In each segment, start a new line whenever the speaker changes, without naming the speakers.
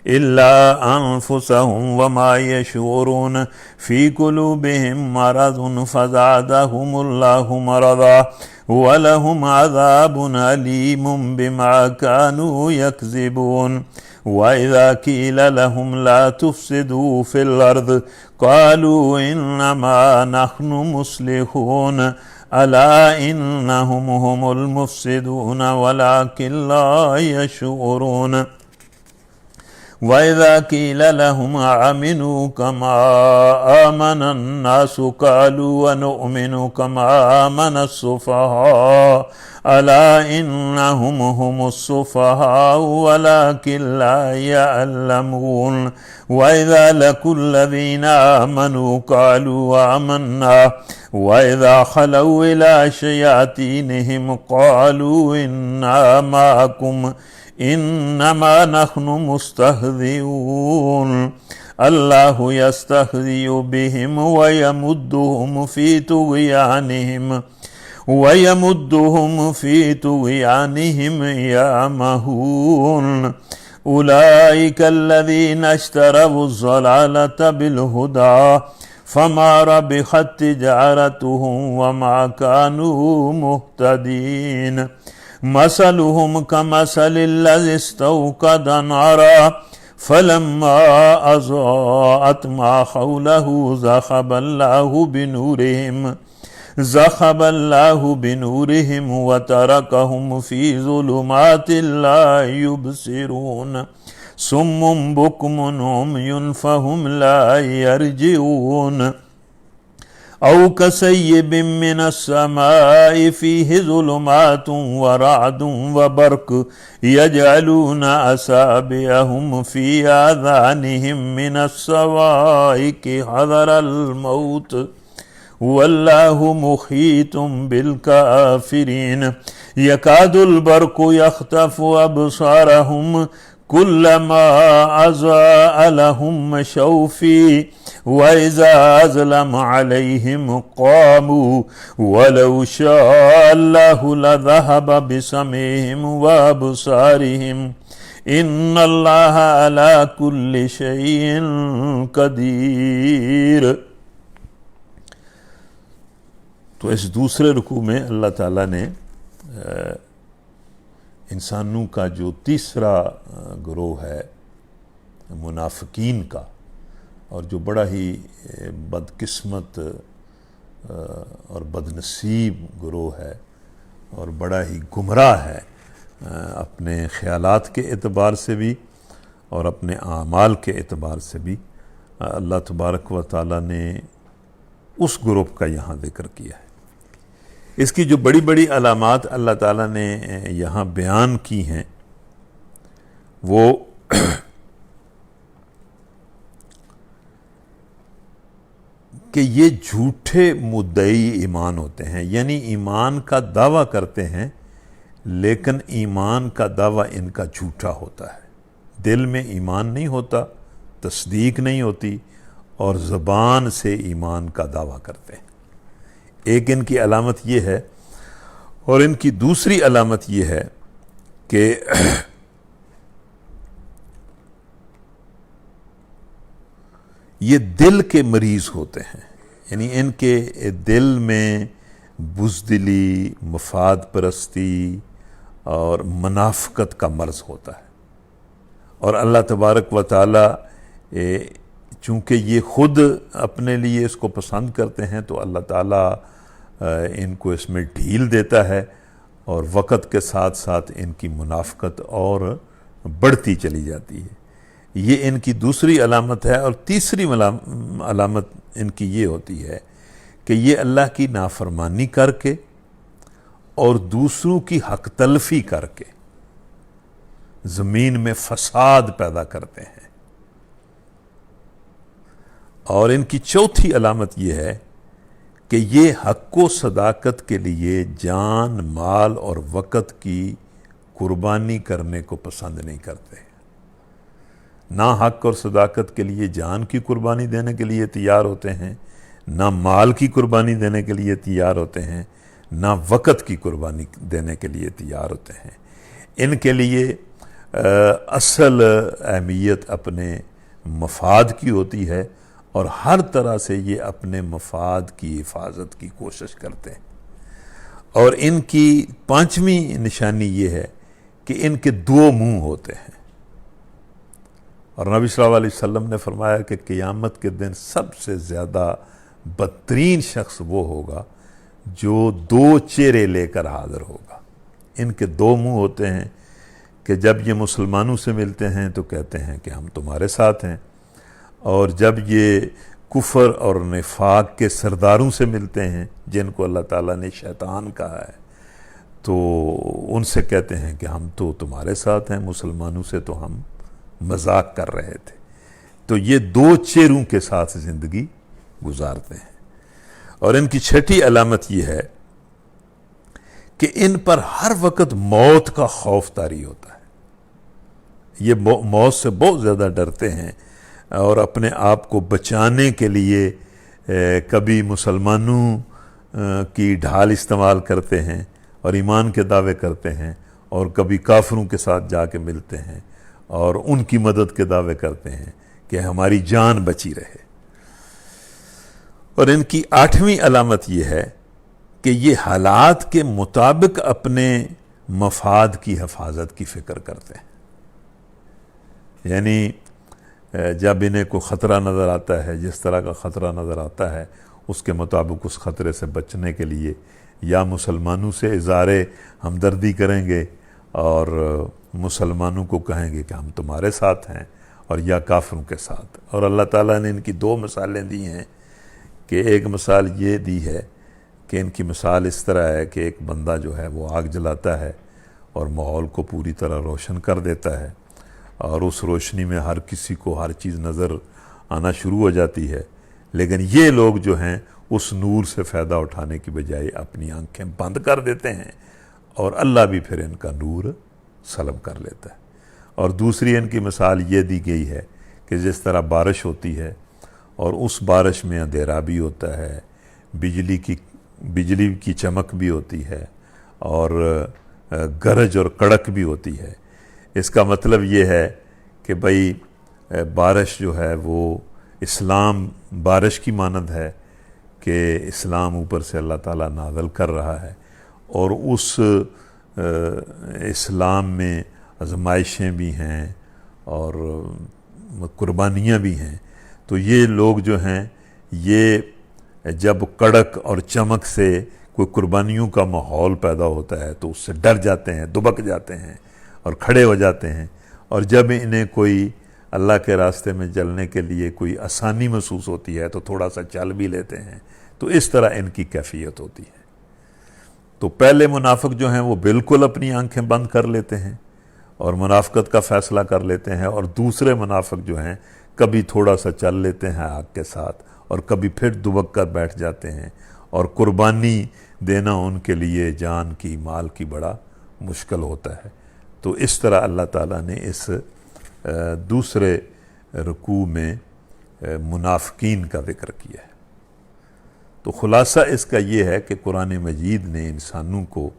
إلا أنفسهم وما يشعرون في قلوبهم مرض فزادهم الله مرضا ولهم عذاب أليم بما كانوا يكذبون وإذا قيل لهم لا تفسدوا في الأرض قالوا إنما نحن مصلحون ألا إنهم هم المفسدون ولكن لا يشعرون وإذا قيل لهم آمنوا كما آمن الناس قالوا ونؤمن كما آمن السفهاء ألا إنهم هم السفهاء ولكن لا يعلمون وإذا لقوا الذين آمنوا قالوا آمنا وإذا خلوا إلى شياطينهم قالوا إنا معكم إنما نحن مستهزئون الله يستهزئ بهم ويمدهم في طغيانهم يعمهون أولئك الذين اشتروا الضلالة بالهدى فما ربحت تجارتهم وما كانوا مهتدين مثلهم كمثل الذي استوقد نارا فلما أضاءت ما حوله ذهب الله بنورهم وتركهم في ظلمات لا يبصرون صم بكم عمي فهم لا يرجعون أو كصيب من السماء فيه ظلمات ورعد وبرق يجعلون أصابعهم في آذانهم من الصواعق حذر الموت والله محيط بالكافرين يكاد البرق يخطف أبصارهم كلما أضاء لهم مشوا فيه وإذا أظلم عليهم قاموا ولو شاء الله لذهب بسمعهم وأبصارهم إن الله على كل شيء قدیر۔ تو اس دوسرے رکوع میں اللہ تعالیٰ نے انسانوں کا جو تیسرا گروہ ہے منافقین کا، اور جو بڑا ہی بدقسمت اور بدنصیب گروہ ہے اور بڑا ہی گمراہ ہے اپنے خیالات کے اعتبار سے بھی اور اپنے اعمال کے اعتبار سے بھی، اللہ تبارک و تعالیٰ نے اس گروپ کا یہاں ذکر کیا ہے۔ اس کی جو بڑی بڑی علامات اللہ تعالیٰ نے یہاں بیان کی ہیں وہ کہ یہ جھوٹے مدعی ایمان ہوتے ہیں، یعنی ایمان کا دعویٰ کرتے ہیں لیکن ایمان کا دعویٰ ان کا جھوٹا ہوتا ہے، دل میں ایمان نہیں ہوتا، تصدیق نہیں ہوتی، اور زبان سے ایمان کا دعویٰ کرتے ہیں۔ ایک ان کی علامت یہ ہے، اور ان کی دوسری علامت یہ ہے کہ یہ دل کے مریض ہوتے ہیں، یعنی ان کے دل میں بزدلی، مفاد پرستی اور منافقت کا مرض ہوتا ہے، اور اللہ تبارک و تعالی چونکہ یہ خود اپنے لیے اس کو پسند کرتے ہیں تو اللہ تعالیٰ ان کو اس میں ڈھیل دیتا ہے، اور وقت کے ساتھ ساتھ ان کی منافقت اور بڑھتی چلی جاتی ہے۔ یہ ان کی دوسری علامت ہے۔ اور تیسری علامت ان کی یہ ہوتی ہے کہ یہ اللہ کی نافرمانی کر کے اور دوسروں کی حق تلفی کر کے زمین میں فساد پیدا کرتے ہیں۔ اور ان کی چوتھی علامت یہ ہے کہ یہ حق و صداقت کے لیے جان، مال اور وقت کی قربانی کرنے کو پسند نہیں کرتے، نہ حق اور صداقت کے لیے جان کی قربانی دینے کے لیے تیار ہوتے ہیں، نہ مال کی قربانی دینے کے لیے تیار ہوتے ہیں، نہ وقت کی قربانی دینے کے لیے تیار ہوتے ہیں۔ ان کے لیے اصل اہمیت اپنے مفاد کی ہوتی ہے، اور ہر طرح سے یہ اپنے مفاد کی حفاظت کی کوشش کرتے ہیں۔ اور ان کی پانچویں نشانی یہ ہے کہ ان کے دو منہ ہوتے ہیں، اور نبی صلی اللہ علیہ وسلم نے فرمایا کہ قیامت کے دن سب سے زیادہ بدترین شخص وہ ہوگا جو دو چہرے لے کر حاضر ہوگا۔ ان کے دو منہ ہوتے ہیں کہ جب یہ مسلمانوں سے ملتے ہیں تو کہتے ہیں کہ ہم تمہارے ساتھ ہیں، اور جب یہ کفر اور نفاق کے سرداروں سے ملتے ہیں جن کو اللہ تعالیٰ نے شیطان کہا ہے، تو ان سے کہتے ہیں کہ ہم تو تمہارے ساتھ ہیں، مسلمانوں سے تو ہم مذاق کر رہے تھے۔ تو یہ دو چہروں کے ساتھ زندگی گزارتے ہیں۔ اور ان کی چھٹی علامت یہ ہے کہ ان پر ہر وقت موت کا خوف طاری ہوتا ہے، یہ موت سے بہت زیادہ ڈرتے ہیں، اور اپنے آپ کو بچانے کے لیے کبھی مسلمانوں کی ڈھال استعمال کرتے ہیں اور ایمان کے دعوے کرتے ہیں، اور کبھی کافروں کے ساتھ جا کے ملتے ہیں اور ان کی مدد کے دعوے کرتے ہیں کہ ہماری جان بچی رہے۔ اور ان کی آٹھویں علامت یہ ہے کہ یہ حالات کے مطابق اپنے مفاد کی حفاظت کی فکر کرتے ہیں، یعنی جب انہیں کوئی خطرہ نظر آتا ہے، جس طرح کا خطرہ نظر آتا ہے اس کے مطابق اس خطرے سے بچنے کے لیے یا مسلمانوں سے اظہار ہمدردی کریں گے اور مسلمانوں کو کہیں گے کہ ہم تمہارے ساتھ ہیں، اور یا کافروں کے ساتھ۔ اور اللہ تعالیٰ نے ان کی دو مثالیں دی ہیں، کہ ایک مثال یہ دی ہے کہ ان کی مثال اس طرح ہے کہ ایک بندہ جو ہے وہ آگ جلاتا ہے اور ماحول کو پوری طرح روشن کر دیتا ہے، اور اس روشنی میں ہر کسی کو ہر چیز نظر آنا شروع ہو جاتی ہے، لیکن یہ لوگ جو ہیں اس نور سے فائدہ اٹھانے کی بجائے اپنی آنکھیں بند کر دیتے ہیں، اور اللہ بھی پھر ان کا نور سلب کر لیتا ہے۔ اور دوسری ان کی مثال یہ دی گئی ہے کہ جس طرح بارش ہوتی ہے اور اس بارش میں اندھیرا بھی ہوتا ہے، بجلی کی چمک بھی ہوتی ہے، اور گرج اور کڑک بھی ہوتی ہے۔ اس کا مطلب یہ ہے کہ بھئی بارش جو ہے وہ اسلام بارش کی مانند ہے، کہ اسلام اوپر سے اللہ تعالیٰ نازل کر رہا ہے، اور اس اسلام میں آزمائشیں بھی ہیں اور قربانیاں بھی ہیں۔ تو یہ لوگ جو ہیں یہ جب کڑک اور چمک سے کوئی قربانیوں کا ماحول پیدا ہوتا ہے تو اس سے ڈر جاتے ہیں، دبک جاتے ہیں اور کھڑے ہو جاتے ہیں، اور جب انہیں کوئی اللہ کے راستے میں چلنے کے لیے کوئی آسانی محسوس ہوتی ہے تو تھوڑا سا چل بھی لیتے ہیں۔ تو اس طرح ان کی کیفیت ہوتی ہے۔ تو پہلے منافق جو ہیں وہ بالکل اپنی آنکھیں بند کر لیتے ہیں اور منافقت کا فیصلہ کر لیتے ہیں، اور دوسرے منافق جو ہیں کبھی تھوڑا سا چل لیتے ہیں آگ کے ساتھ، اور کبھی پھر دبک کر بیٹھ جاتے ہیں، اور قربانی دینا ان کے لیے جان کی مال کی بڑا مشکل ہوتا ہے۔ تو اس طرح اللہ تعالیٰ نے اس دوسرے رکوع میں منافقین کا ذکر کیا ہے۔ تو خلاصہ اس کا یہ ہے کہ قرآن مجید نے انسانوں کو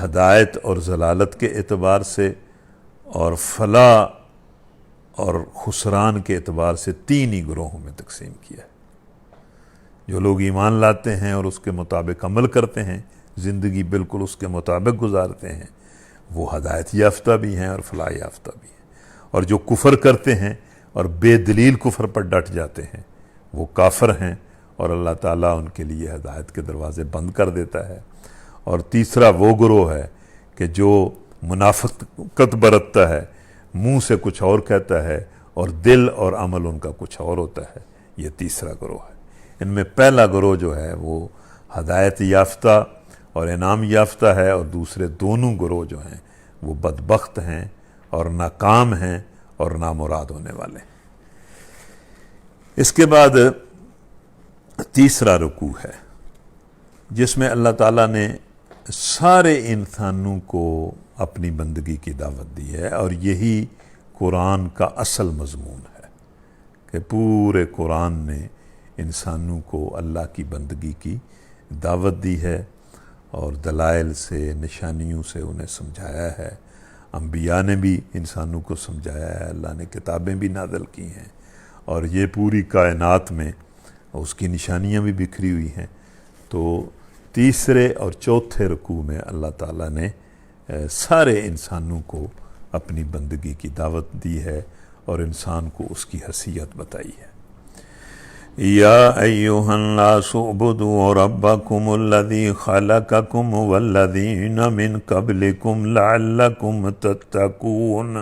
ہدایت اور ضلالت کے اعتبار سے اور فلاح اور خسران کے اعتبار سے تین ہی گروہوں میں تقسیم کیا ہے۔ جو لوگ ایمان لاتے ہیں اور اس کے مطابق عمل کرتے ہیں، زندگی بالکل اس کے مطابق گزارتے ہیں، وہ ہدایت یافتہ بھی ہیں اور فلاح یافتہ بھی ہیں، اور جو کفر کرتے ہیں اور بے دلیل کفر پر ڈٹ جاتے ہیں وہ کافر ہیں، اور اللہ تعالیٰ ان کے لیے ہدایت کے دروازے بند کر دیتا ہے۔ اور تیسرا وہ گروہ ہے کہ جو منافقت برتتا ہے، منہ سے کچھ اور کہتا ہے اور دل اور عمل ان کا کچھ اور ہوتا ہے، یہ تیسرا گروہ ہے۔ ان میں پہلا گروہ جو ہے وہ ہدایت یافتہ اور انعام یافتہ ہے، اور دوسرے دونوں گروہ جو ہیں وہ بدبخت ہیں اور ناکام ہیں اور نامراد ہونے والے ہیں۔ اس کے بعد تیسرا رکوع ہے جس میں اللہ تعالیٰ نے سارے انسانوں کو اپنی بندگی کی دعوت دی ہے، اور یہی قرآن کا اصل مضمون ہے کہ پورے قرآن نے انسانوں کو اللہ کی بندگی کی دعوت دی ہے، اور دلائل سے، نشانیوں سے انہیں سمجھایا ہے، انبیاء نے بھی انسانوں کو سمجھایا ہے، اللہ نے کتابیں بھی نازل کی ہیں، اور یہ پوری کائنات میں اس کی نشانیاں بھی بکھری ہوئی ہیں۔ تو تیسرے اور چوتھے رکوع میں اللہ تعالیٰ نے سارے انسانوں کو اپنی بندگی کی دعوت دی ہے اور انسان کو اس کی حیثیت بتائی ہے۔ یا ایھا الناس اعبدوا ربکم الذی خلقکم والذین من قبلکم لعلکم تتقون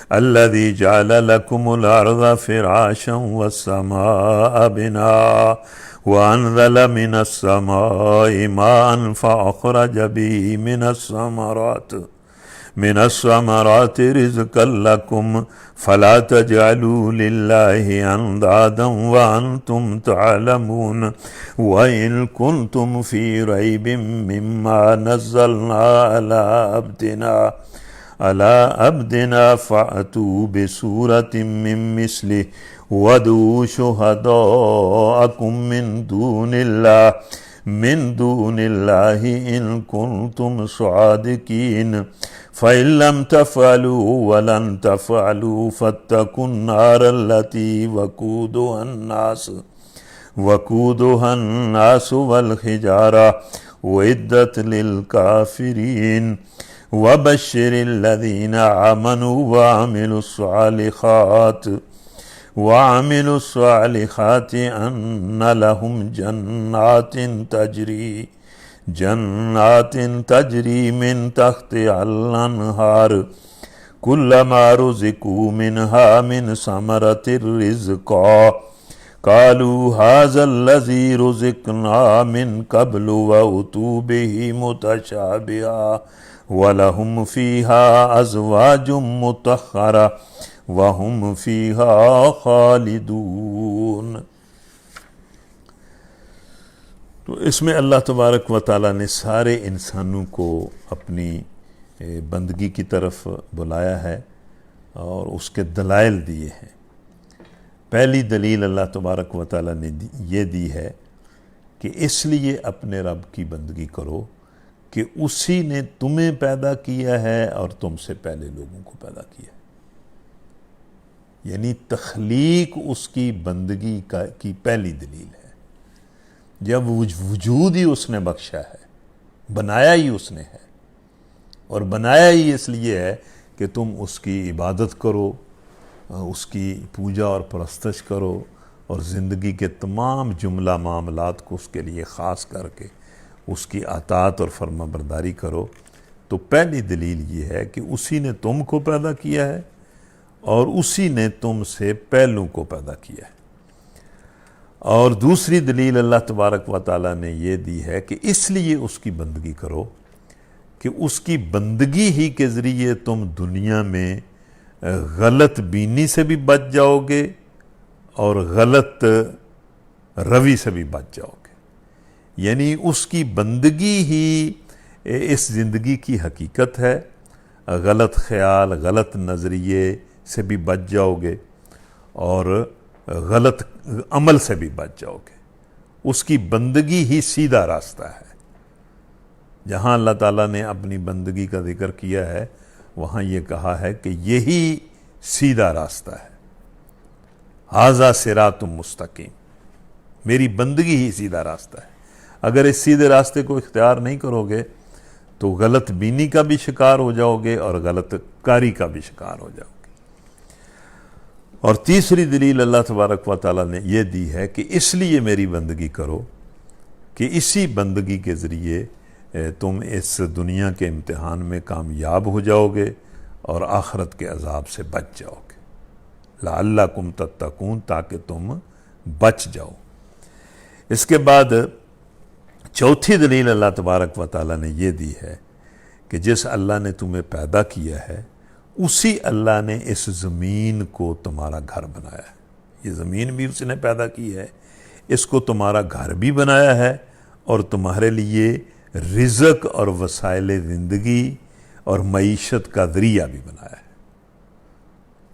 الذی جعل لکم الارض فراشا والسماء بناء وانزل من السماء ماء فاخرج به من الثمرات رزقا لكم فلا تجعلوا لله اندادا وانتم تعلمون وان كنتم في ريب مما نزلنا على عبدنا فأتوا بسورة من مثله وادعوا شهداءكم من دون الله إن كنتم صادقين فإن لم تفعلوا ولن تفعلوا فاتقوا النار التي وقودها الناس والحجارة أعدت للكافرين وبشر الذين آمنوا وعملوا الصالحات أن لهم جنات تجري من تحتها الأنهار كلما رزقوا منها من ثمرة رزقا قالوا هذا الذي رزقنا من قبل وأتوا به متشابها وَلَهُمْ فِيهَا أَزْوَاجٌ مُطَهَّرَةٌ وَهُمْ فِيهَا خَالِدُونَ۔ تو اس میں اللہ تبارک و تعالیٰ نے سارے انسانوں کو اپنی بندگی کی طرف بلایا ہے اور اس کے دلائل دیے ہیں۔ پہلی دلیل اللہ تبارک و تعالیٰ نے یہ دی ہے کہ اس لیے اپنے رب کی بندگی کرو کہ اسی نے تمہیں پیدا کیا ہے اور تم سے پہلے لوگوں کو پیدا کیا ہے۔ یعنی تخلیق اس کی بندگی کی پہلی دلیل ہے۔ جب وجود ہی اس نے بخشا ہے، بنایا ہی اس نے ہے، اور بنایا ہی اس لیے ہے کہ تم اس کی عبادت کرو، اس کی پوجا اور پرستش کرو، اور زندگی کے تمام جملہ معاملات کو اس کے لیے خاص کر کے اس کی اطاعت اور فرما برداری کرو۔ تو پہلی دلیل یہ ہے کہ اسی نے تم کو پیدا کیا ہے اور اسی نے تم سے پہلوں کو پیدا کیا ہے۔ اور دوسری دلیل اللہ تبارک و تعالیٰ نے یہ دی ہے کہ اس لیے اس کی بندگی کرو کہ اس کی بندگی ہی کے ذریعے تم دنیا میں غلط بینی سے بھی بچ جاؤ گے اور غلط روی سے بھی بچ جاؤ گے۔ یعنی اس کی بندگی ہی اس زندگی کی حقیقت ہے، غلط خیال، غلط نظریے سے بھی بچ جاؤ گے اور غلط عمل سے بھی بچ جاؤ گے۔ اس کی بندگی ہی سیدھا راستہ ہے۔ جہاں اللہ تعالیٰ نے اپنی بندگی کا ذکر کیا ہے وہاں یہ کہا ہے کہ یہی سیدھا راستہ ہے۔ ھذا صراط مستقیم، میری بندگی ہی سیدھا راستہ ہے۔ اگر اس سیدھے راستے کو اختیار نہیں کرو گے تو غلط بینی کا بھی شکار ہو جاؤ گے اور غلط کاری کا بھی شکار ہو جاؤ گے۔ اور تیسری دلیل اللہ تبارک و تعالیٰ نے یہ دی ہے کہ اس لیے میری بندگی کرو کہ اسی بندگی کے ذریعے تم اس دنیا کے امتحان میں کامیاب ہو جاؤ گے اور آخرت کے عذاب سے بچ جاؤ گے۔ لعلکم تتقون، تاکہ تم بچ جاؤ۔ اس کے بعد چوتھی دلیل اللہ تبارک و تعالیٰ نے یہ دی ہے کہ جس اللہ نے تمہیں پیدا کیا ہے اسی اللہ نے اس زمین کو تمہارا گھر بنایا ہے۔ یہ زمین بھی اس نے پیدا کی ہے، اس کو تمہارا گھر بھی بنایا ہے اور تمہارے لیے رزق اور وسائل زندگی اور معیشت کا ذریعہ بھی بنایا ہے۔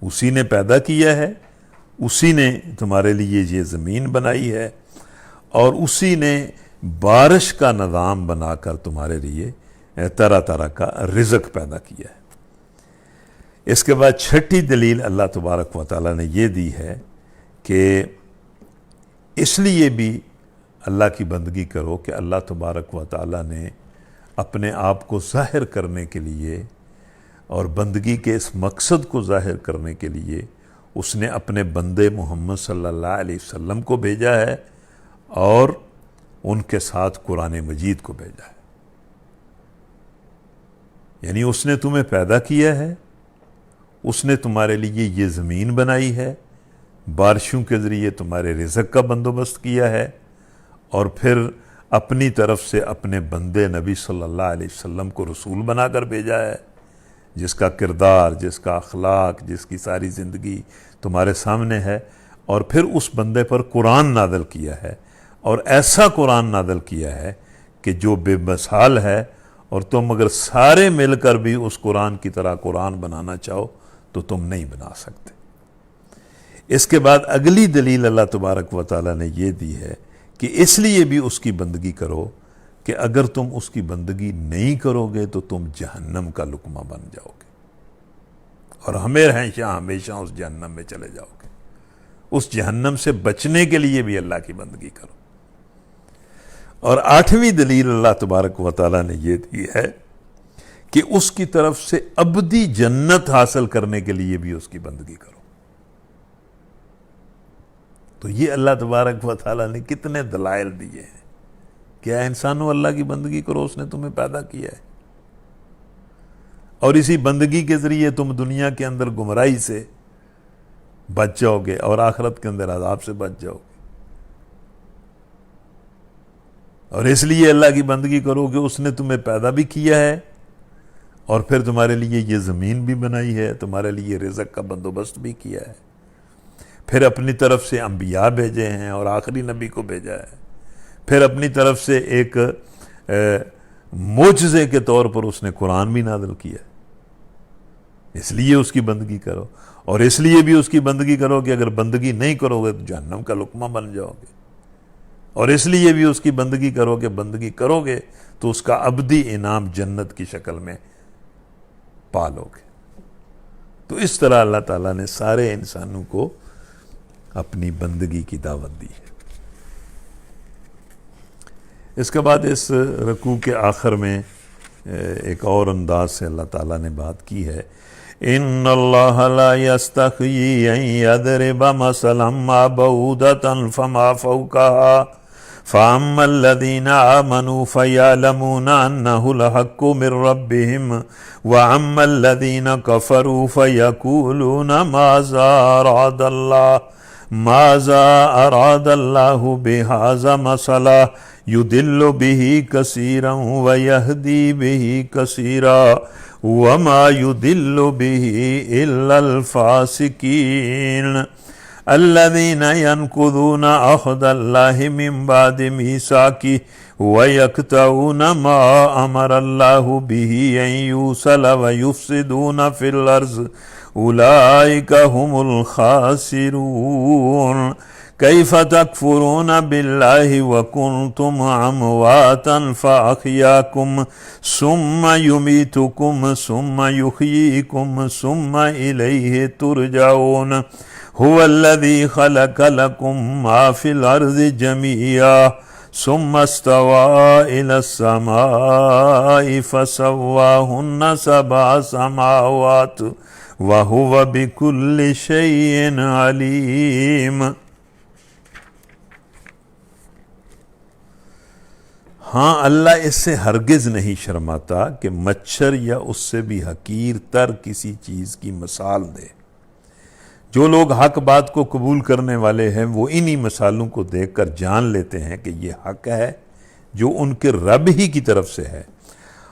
اسی نے پیدا کیا ہے، اسی نے تمہارے لیے یہ زمین بنائی ہے اور اسی نے بارش کا نظام بنا کر تمہارے لیے طرح طرح کا رزق پیدا کیا ہے۔ اس کے بعد چھٹی دلیل اللہ تبارک و تعالیٰ نے یہ دی ہے کہ اس لیے بھی اللہ کی بندگی کرو کہ اللہ تبارک و تعالیٰ نے اپنے آپ کو ظاہر کرنے کے لیے اور بندگی کے اس مقصد کو ظاہر کرنے کے لیے اس نے اپنے بندے محمد صلی اللہ علیہ وسلم کو بھیجا ہے اور ان کے ساتھ قرآن مجید کو بھیجا ہے۔ یعنی اس نے تمہیں پیدا کیا ہے، اس نے تمہارے لیے یہ زمین بنائی ہے، بارشوں کے ذریعے تمہارے رزق کا بندوبست کیا ہے، اور پھر اپنی طرف سے اپنے بندے نبی صلی اللہ علیہ وسلم کو رسول بنا کر بھیجا ہے، جس کا کردار، جس کا اخلاق، جس کی ساری زندگی تمہارے سامنے ہے، اور پھر اس بندے پر قرآن نازل کیا ہے، اور ایسا قرآن نازل کیا ہے کہ جو بے مثال ہے، اور تم اگر سارے مل کر بھی اس قرآن کی طرح قرآن بنانا چاہو تو تم نہیں بنا سکتے۔ اس کے بعد اگلی دلیل اللہ تبارک و تعالیٰ نے یہ دی ہے کہ اس لیے بھی اس کی بندگی کرو کہ اگر تم اس کی بندگی نہیں کرو گے تو تم جہنم کا لقمہ بن جاؤ گے، اور ہمیشہ اس جہنم میں چلے جاؤ گے۔ اس جہنم سے بچنے کے لیے بھی اللہ کی بندگی کرو۔ اور آٹھویں دلیل اللہ تبارک و تعالیٰ نے یہ دی ہے کہ اس کی طرف سے ابدی جنت حاصل کرنے کے لیے بھی اس کی بندگی کرو۔ تو یہ اللہ تبارک و تعالیٰ نے کتنے دلائل دیے ہیں کہ اے انسانوں اللہ کی بندگی کرو، اس نے تمہیں پیدا کیا ہے، اور اسی بندگی کے ذریعے تم دنیا کے اندر گمراہی سے بچ جاؤ گے اور آخرت کے اندر عذاب سے بچ جاؤ گے۔ اور اس لیے اللہ کی بندگی کرو کہ اس نے تمہیں پیدا بھی کیا ہے، اور پھر تمہارے لیے یہ زمین بھی بنائی ہے، تمہارے لیے رزق کا بندوبست بھی کیا ہے، پھر اپنی طرف سے انبیاء بھیجے ہیں اور آخری نبی کو بھیجا ہے، پھر اپنی طرف سے ایک معجزے کے طور پر اس نے قرآن بھی نازل کیا ہے۔ اس لیے اس کی بندگی کرو، اور اس لیے بھی اس کی بندگی کرو کہ اگر بندگی نہیں کرو گے تو جہنم کا لقمہ بن جاؤ گے، اور اس لیے بھی اس کی بندگی کرو کہ بندگی کرو گے تو اس کا ابدی انعام جنت کی شکل میں پالو گے۔ تو اس طرح اللہ تعالیٰ نے سارے انسانوں کو اپنی بندگی کی دعوت دی ہے۔ اس کے بعد اس رکوع کے آخر میں ایک اور انداز سے اللہ تعالیٰ نے بات کی ہے، ان اللہ لا یستحیی ان یضرب مثلا ما بعوضۃ فما فوقها فاما الذین آمنوا فیعلمون انہ الحق من ربہم واما الذین کفروا فیقولون ماذا اراد اللہ بہذا مثلا یضل بہ کثیرا ویہدی بہ کثیرا وما يضل به إلا الفاسقين الذين ينقضون عهد الله من بعد ميثاقه ويقطعون ما أمر الله به أن يوصل ويفسدون في الأرض أولئك هم الخاسرون كيف تكفرون بالله وكنتم أمواتا فأحياكم ثم يميتكم ثم يحييكم ثم إليه ترجعون هو الذي خلق لكم ما في الأرض جميعا ثم استوى إلى السماء فسواهن سبع سماوات وهو بكل شيء عليم۔ ہاں اللہ اس سے ہرگز نہیں شرماتا کہ مچھر یا اس سے بھی حقیر تر کسی چیز کی مثال دے۔ جو لوگ حق بات کو قبول کرنے والے ہیں وہ انہی مثالوں کو دیکھ کر جان لیتے ہیں کہ یہ حق ہے جو ان کے رب ہی کی طرف سے ہے،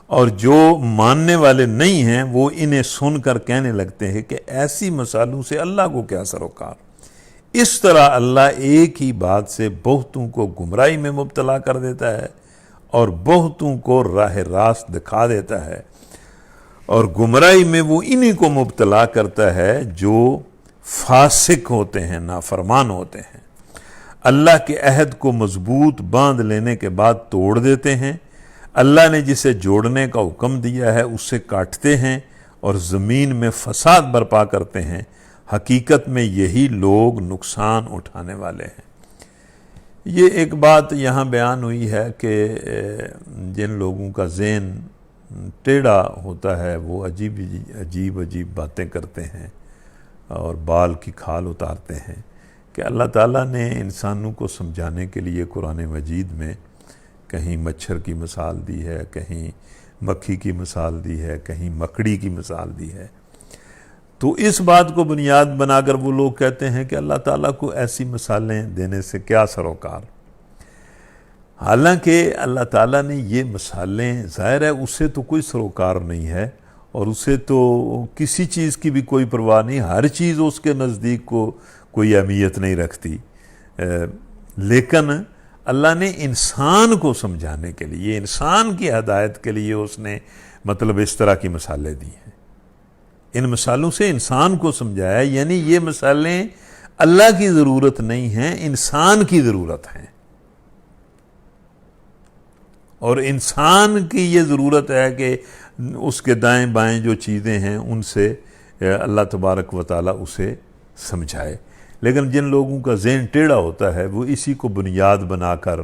اور جو ماننے والے نہیں ہیں وہ انہیں سن کر کہنے لگتے ہیں کہ ایسی مثالوں سے اللہ کو کیا سروکار۔ اس طرح اللہ ایک ہی بات سے بہتوں کو گمراہی میں مبتلا کر دیتا ہے اور بہتوں کو راہ راست دکھا دیتا ہے، اور گمراہی میں وہ انہی کو مبتلا کرتا ہے جو فاسق ہوتے ہیں، نافرمان ہوتے ہیں، اللہ کے عہد کو مضبوط باندھ لینے کے بعد توڑ دیتے ہیں، اللہ نے جسے جوڑنے کا حکم دیا ہے اسے کاٹتے ہیں اور زمین میں فساد برپا کرتے ہیں، حقیقت میں یہی لوگ نقصان اٹھانے والے ہیں۔ یہ ایک بات یہاں بیان ہوئی ہے کہ جن لوگوں کا ذہن ٹیڑھا ہوتا ہے وہ عجیب باتیں کرتے ہیں اور بال کی کھال اتارتے ہیں، کہ اللہ تعالیٰ نے انسانوں کو سمجھانے کے لیے قرآن مجید میں کہیں مچھر کی مثال دی ہے، کہیں مکھی کی مثال دی ہے، کہیں مکڑی کی مثال دی ہے۔ تو اس بات کو بنیاد بنا کر وہ لوگ کہتے ہیں کہ اللہ تعالیٰ کو ایسی مثالیں دینے سے کیا سروکار، حالانکہ اللہ تعالیٰ نے یہ مثالیں، ظاہر ہے اسے تو کوئی سروکار نہیں ہے اور اسے تو کسی چیز کی بھی کوئی پرواہ نہیں، ہر چیز اس کے نزدیک کو کوئی اہمیت نہیں رکھتی، لیکن اللہ نے انسان کو سمجھانے کے لیے، انسان کی ہدایت کے لیے اس نے مطلب اس طرح کی مثالیں دی ہیں۔ ان مثالوں سے انسان کو سمجھایا، یعنی یہ مثالیں اللہ کی ضرورت نہیں ہیں، انسان کی ضرورت ہیں، اور انسان کی یہ ضرورت ہے کہ اس کے دائیں بائیں جو چیزیں ہیں ان سے اللہ تبارک و تعالیٰ اسے سمجھائے۔ لیکن جن لوگوں کا ذہن ٹیڑھا ہوتا ہے وہ اسی کو بنیاد بنا کر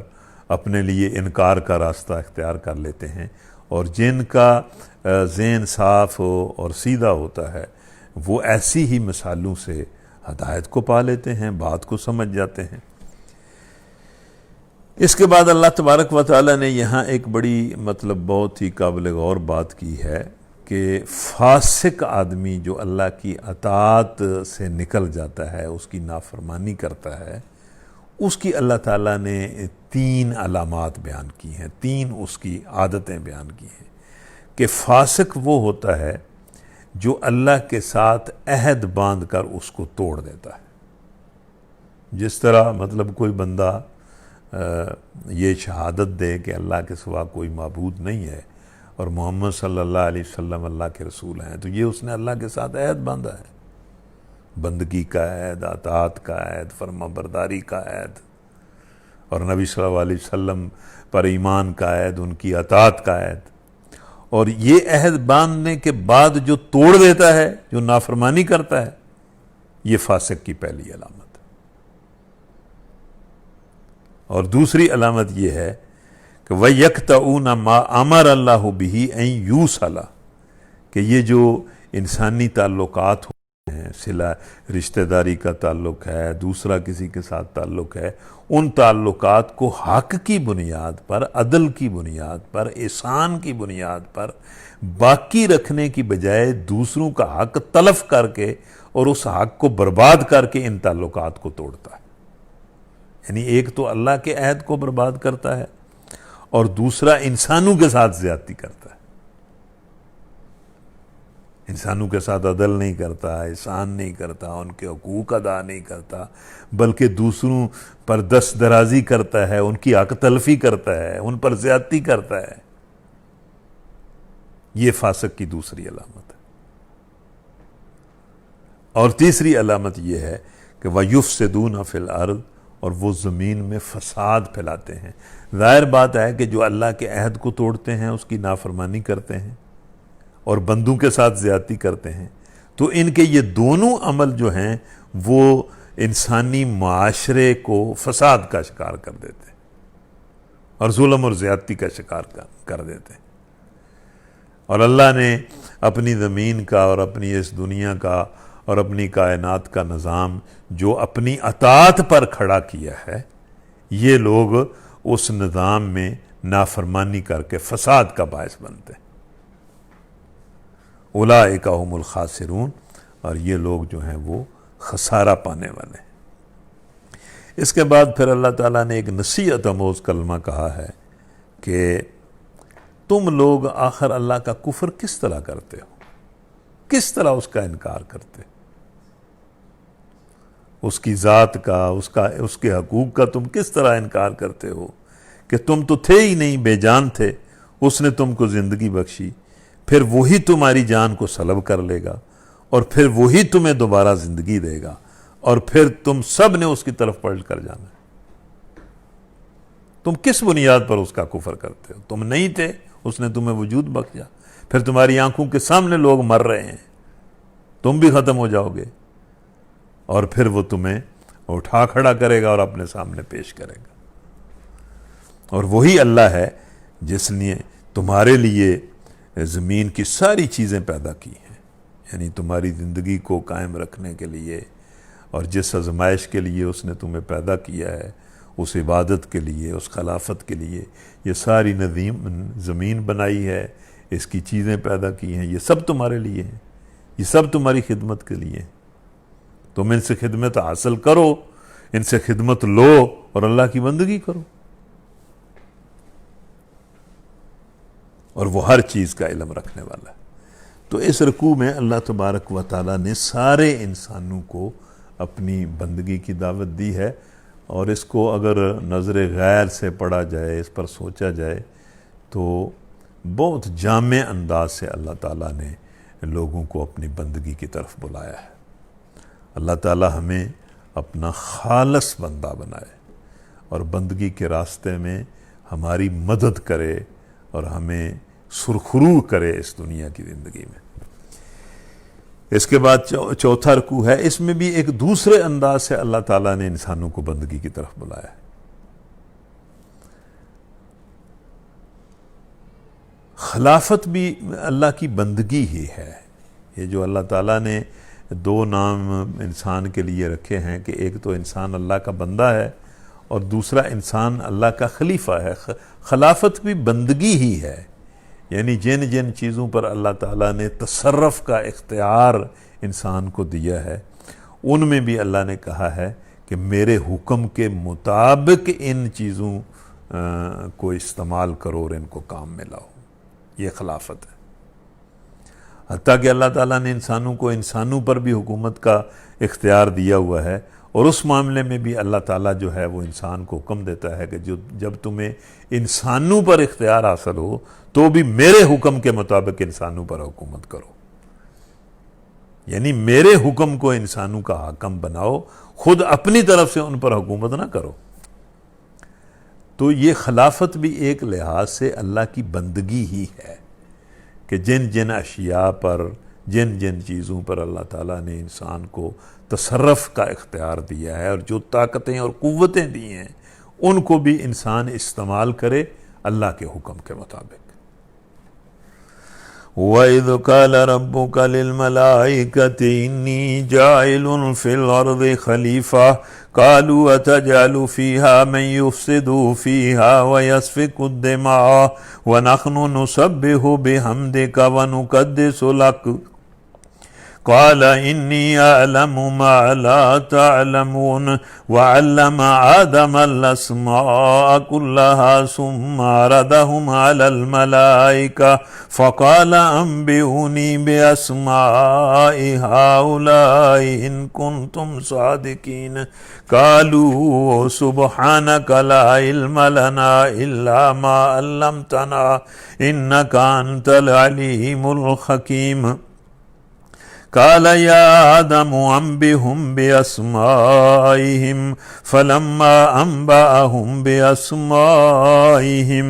اپنے لیے انکار کا راستہ اختیار کر لیتے ہیں، اور جن کا ذہن صاف ہو اور سیدھا ہوتا ہے وہ ایسی ہی مثالوں سے ہدایت کو پا لیتے ہیں، بات کو سمجھ جاتے ہیں۔ اس کے بعد اللہ تبارک و تعالیٰ نے یہاں ایک بڑی مطلب بہت ہی قابل غور بات کی ہے کہ فاسق آدمی جو اللہ کی اطاعت سے نکل جاتا ہے، اس کی نافرمانی کرتا ہے، اس کی اللہ تعالیٰ نے 3 علامات بیان کی ہیں، 3 اس کی عادتیں بیان کی ہیں، کہ فاسق وہ ہوتا ہے جو اللہ کے ساتھ عہد باندھ کر اس کو توڑ دیتا ہے۔ جس طرح مطلب کوئی بندہ یہ شہادت دے کہ اللہ کے سوا کوئی معبود نہیں ہے اور محمد صلی اللہ علیہ وسلم اللہ کے رسول ہیں، تو یہ اس نے اللہ کے ساتھ عہد باندھا ہے، بندگی کا عہد، اطاعت کا عہد، فرما برداری کا عہد، اور نبی صلی اللہ علیہ وسلم پر ایمان کا عہد، ان کی اطاعت کا عہد۔ اور یہ عہد باندھنے کے بعد جو توڑ دیتا ہے، جو نافرمانی کرتا ہے، یہ فاسق کی پہلی علامت ہے۔ اور دوسری علامت یہ ہے کہ وَيَقْطَعُونَ مَا أَمَرَ اللَّهُ بِهِ أَن يُوصَلَ، کہ یہ جو انسانی تعلقات ہوتے ہیں، صلہ رشتہ داری کا تعلق ہے، دوسرا کسی کے ساتھ تعلق ہے، ان تعلقات کو حق کی بنیاد پر، عدل کی بنیاد پر، احسان کی بنیاد پر باقی رکھنے کی بجائے دوسروں کا حق تلف کر کے اور اس حق کو برباد کر کے ان تعلقات کو توڑتا ہے۔ یعنی ایک تو اللہ کے عہد کو برباد کرتا ہے اور دوسرا انسانوں کے ساتھ زیادتی کرتا ہے، انسانوں کے ساتھ عدل نہیں کرتا، احسان نہیں کرتا، ان کے حقوق ادا نہیں کرتا، بلکہ دوسروں پر دست درازی کرتا ہے، ان کی حق تلفی کرتا ہے، ان پر زیادتی کرتا ہے۔ یہ فاسق کی دوسری علامت ہے۔ اور تیسری علامت یہ ہے کہ وَيُفْسِدُونَ فِي الْأَرْضِ، اور وہ زمین میں فساد پھیلاتے ہیں۔ ظاہر بات ہے کہ جو اللہ کے عہد کو توڑتے ہیں، اس کی نافرمانی کرتے ہیں اور بندوں کے ساتھ زیادتی کرتے ہیں، تو ان کے یہ دونوں عمل جو ہیں وہ انسانی معاشرے کو فساد کا شکار کر دیتے ہیں اور ظلم اور زیادتی کا شکار کر دیتے ہیں۔ اور اللہ نے اپنی زمین کا اور اپنی اس دنیا کا اور اپنی کائنات کا نظام جو اپنی اطاعت پر کھڑا کیا ہے، یہ لوگ اس نظام میں نافرمانی کر کے فساد کا باعث بنتے ہیں۔ اولئک ھم الخاسرون، اور یہ لوگ جو ہیں وہ خسارہ پانے والے ہیں۔ اس کے بعد پھر اللہ تعالیٰ نے ایک نصیحت آموز کلمہ کہا ہے کہ تم لوگ آخر اللہ کا کفر کس طرح کرتے ہو، کس طرح اس کا انکار کرتے ہو، اس کی ذات کا، اس کے حقوق کا تم کس طرح انکار کرتے ہو کہ تم تو تھے ہی نہیں، بے جان تھے، اس نے تم کو زندگی بخشی، پھر وہی تمہاری جان کو سلب کر لے گا اور پھر وہی تمہیں دوبارہ زندگی دے گا اور پھر تم سب نے اس کی طرف پلٹ کر جانا ہے۔ تم کس بنیاد پر اس کا کفر کرتے ہو؟ تم نہیں تھے، اس نے تمہیں وجود بخشا، پھر تمہاری آنکھوں کے سامنے لوگ مر رہے ہیں، تم بھی ختم ہو جاؤ گے، اور پھر وہ تمہیں اٹھا کھڑا کرے گا اور اپنے سامنے پیش کرے گا۔ اور وہی اللہ ہے جس نے تمہارے لیے زمین کی ساری چیزیں پیدا کی ہیں، یعنی تمہاری زندگی کو قائم رکھنے کے لیے، اور جس آزمائش کے لیے اس نے تمہیں پیدا کیا ہے، اس عبادت کے لیے، اس خلافت کے لیے یہ ساری زمین بنائی ہے، اس کی چیزیں پیدا کی ہیں، یہ سب تمہارے لیے ہیں، یہ سب تمہاری خدمت کے لیے ہیں۔ تم ان سے خدمت حاصل کرو، ان سے خدمت لو اور اللہ کی بندگی کرو، اور وہ ہر چیز کا علم رکھنے والا ہے۔ تو اس رکوع میں اللہ تبارک و تعالیٰ نے سارے انسانوں کو اپنی بندگی کی دعوت دی ہے، اور اس کو اگر نظر غیر سے پڑھا جائے، اس پر سوچا جائے، تو بہت جامع انداز سے اللہ تعالیٰ نے لوگوں کو اپنی بندگی کی طرف بلایا ہے۔ اللہ تعالیٰ ہمیں اپنا خالص بندہ بنائے اور بندگی کے راستے میں ہماری مدد کرے اور ہمیں سرخرو کرے اس دنیا کی زندگی میں۔ اس کے بعد چوتھا رکوع ہے، اس میں بھی ایک دوسرے انداز سے اللہ تعالیٰ نے انسانوں کو بندگی کی طرف بلایا ہے۔ خلافت بھی اللہ کی بندگی ہی ہے۔ یہ جو اللہ تعالیٰ نے دو نام انسان کے لیے رکھے ہیں کہ ایک تو انسان اللہ کا بندہ ہے اور دوسرا انسان اللہ کا خلیفہ ہے۔ خلافت بھی بندگی ہی ہے، یعنی جن جن چیزوں پر اللہ تعالیٰ نے تصرف کا اختیار انسان کو دیا ہے، ان میں بھی اللہ نے کہا ہے کہ میرے حکم کے مطابق ان چیزوں کو استعمال کرو اور ان کو کام میں لاؤ۔ یہ خلافت ہے۔ حتیٰ کہ اللہ تعالیٰ نے انسانوں کو انسانوں پر بھی حکومت کا اختیار دیا ہوا ہے، اور اس معاملے میں بھی اللہ تعالیٰ جو ہے وہ انسان کو حکم دیتا ہے کہ جب تمہیں انسانوں پر اختیار حاصل ہو تو بھی میرے حکم کے مطابق انسانوں پر حکومت کرو، یعنی میرے حکم کو انسانوں کا حاکم بناؤ، خود اپنی طرف سے ان پر حکومت نہ کرو۔ تو یہ خلافت بھی ایک لحاظ سے اللہ کی بندگی ہی ہے کہ جن جن اشیاء پر، جن جن چیزوں پر اللہ تعالیٰ نے انسان کو تصرف کا اختیار دیا ہے اور جو طاقتیں اور قوتیں دی ہیں، ان کو بھی انسان استعمال کرے اللہ کے حکم کے مطابق۔ وَإِذْ قَالَ رَبُّكَ لِلْمَلَائِكَةِ إِنِّي جَاعِلٌ فِي الْأَرْضِ خَلِيفَةً قَالُوا أَتَجْعَلُ فِيهَا مَن يُفْسِدُ فِيهَا وَيَسْفِكُ الدِّمَاءَ وَنَحْنُ نُسَبِّحُ بِحَمْدِكَ وَنُقَدِّسُ لَكَ قال إني أعلم ما لا تعلمون وعلم آدم الأسماء كلها ثم عرضهم على الملائكة فقال أنبئوني بأسماء هؤلاء إن كنتم صادقين قالوا سبحانك لا علم لنا إلا ما علمتنا إنك أنت العليم الحكيم قال يا آدم أنبئهم بأسمائهم فلما أنبأهم بأسمائهم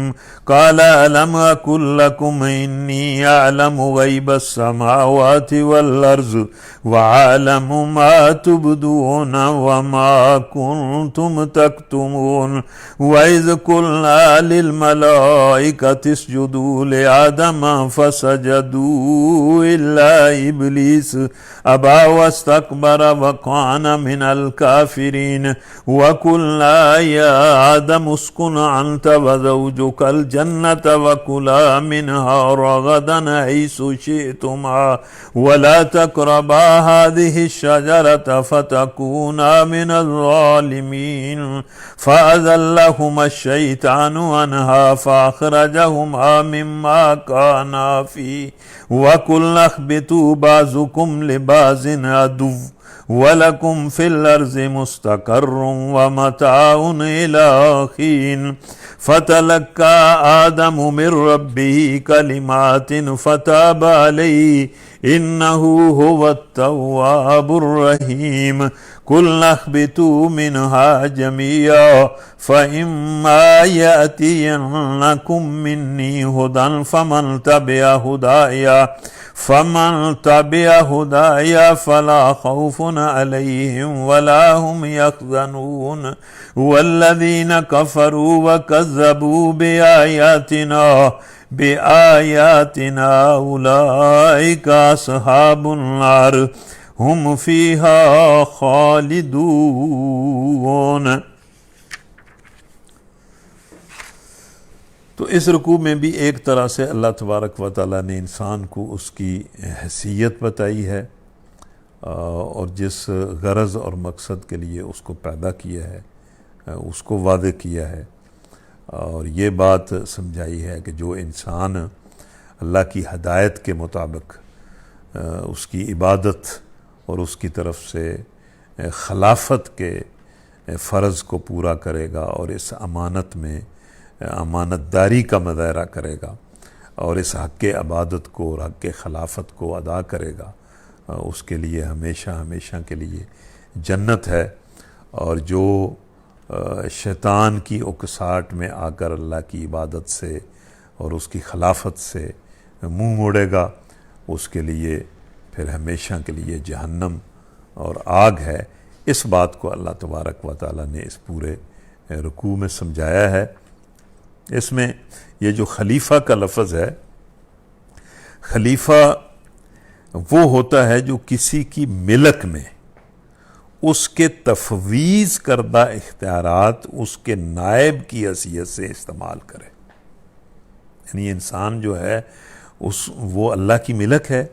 قال ألم أقل لكم إني أعلم غيب السماوات والأرض وأعلم ما تبدون وما كنتم تكتمون وإذ قلنا للملائكة اسجدوا لآدم فسجدوا إلا إبليس أبى واستكبر وكان من الكافرين وقلنا يا آدم اسكن أنت وزوجك الجنة وكلا منها رغدا حيث شئتما ولا تقربا هذه الشجرة فتكونا من الظالمين فأزلهما الشيطان عنها فأخرجهما مما كانا فيه وقلنا اهبطوا بعضكم لبعض عدو وَلَكُمْ فِي الْأَرْضِ مُسْتَقَرٌّ وَمَتَاعٌ إِلَىٰ حِينٍ فَتَلَقَّىٰ آدَمُ مِن رَّبِّهِ كَلِمَاتٍ فَتَابَ عَلَيْهِ إنه هو التواب الرحيم قل اهبطوا منها جميعا فإما يأتينكم مني هدى فمن تبع هدايا فلا خوف عليهم ولا هم يحزنون والذين كفروا وكذبوا بآياتنا أولئك أصحاب النار هم فيها خالدون۔ تو اس رکوع میں بھی ایک طرح سے اللہ تبارک و تعالیٰ نے انسان کو اس کی حیثیت بتائی ہے اور جس غرض اور مقصد کے لیے اس کو پیدا کیا ہے اس کو واضح کیا ہے، اور یہ بات سمجھائی ہے کہ جو انسان اللہ کی ہدایت کے مطابق اس کی عبادت اور اس کی طرف سے خلافت کے فرض کو پورا کرے گا اور اس امانت میں امانت داری کا مظاہرہ کرے گا اور اس حق عبادت کو اور حق خلافت کو ادا کرے گا، اس کے لیے ہمیشہ ہمیشہ کے لیے جنت ہے۔ اور جو شیطان کی اکساہٹ میں آ کر اللہ کی عبادت سے اور اس کی خلافت سے منہ موڑے گا، اس کے لیے پھر ہمیشہ کے لیے جہنم اور آگ ہے۔ اس بات کو اللہ تبارک و تعالیٰ نے اس پورے رکوع میں سمجھایا ہے۔ اس میں یہ جو خلیفہ کا لفظ ہے، خلیفہ وہ ہوتا ہے جو کسی کی ملک میں اس کے تفویض کردہ اختیارات اس کے نائب کی حیثیت سے استعمال کرے۔ یعنی انسان جو ہے وہ اللہ کی ملک ہے،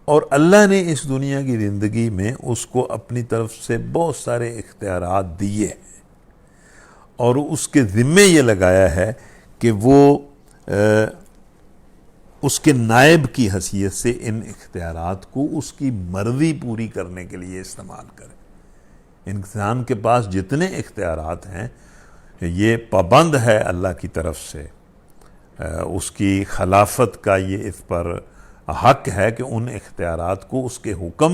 اور اللہ نے اس دنیا کی زندگی میں اس کو اپنی طرف سے بہت سارے اختیارات دیے ہیں، اور اس کے ذمے یہ لگایا ہے کہ وہ اس کے نائب کی حیثیت سے ان اختیارات کو اس کی مرضی پوری کرنے کے لیے استعمال کرے۔ انسان کے پاس جتنے اختیارات ہیں یہ پابند ہے اللہ کی طرف سے، اس کی خلافت کا یہ اس پر حق ہے کہ ان اختیارات کو اس کے حکم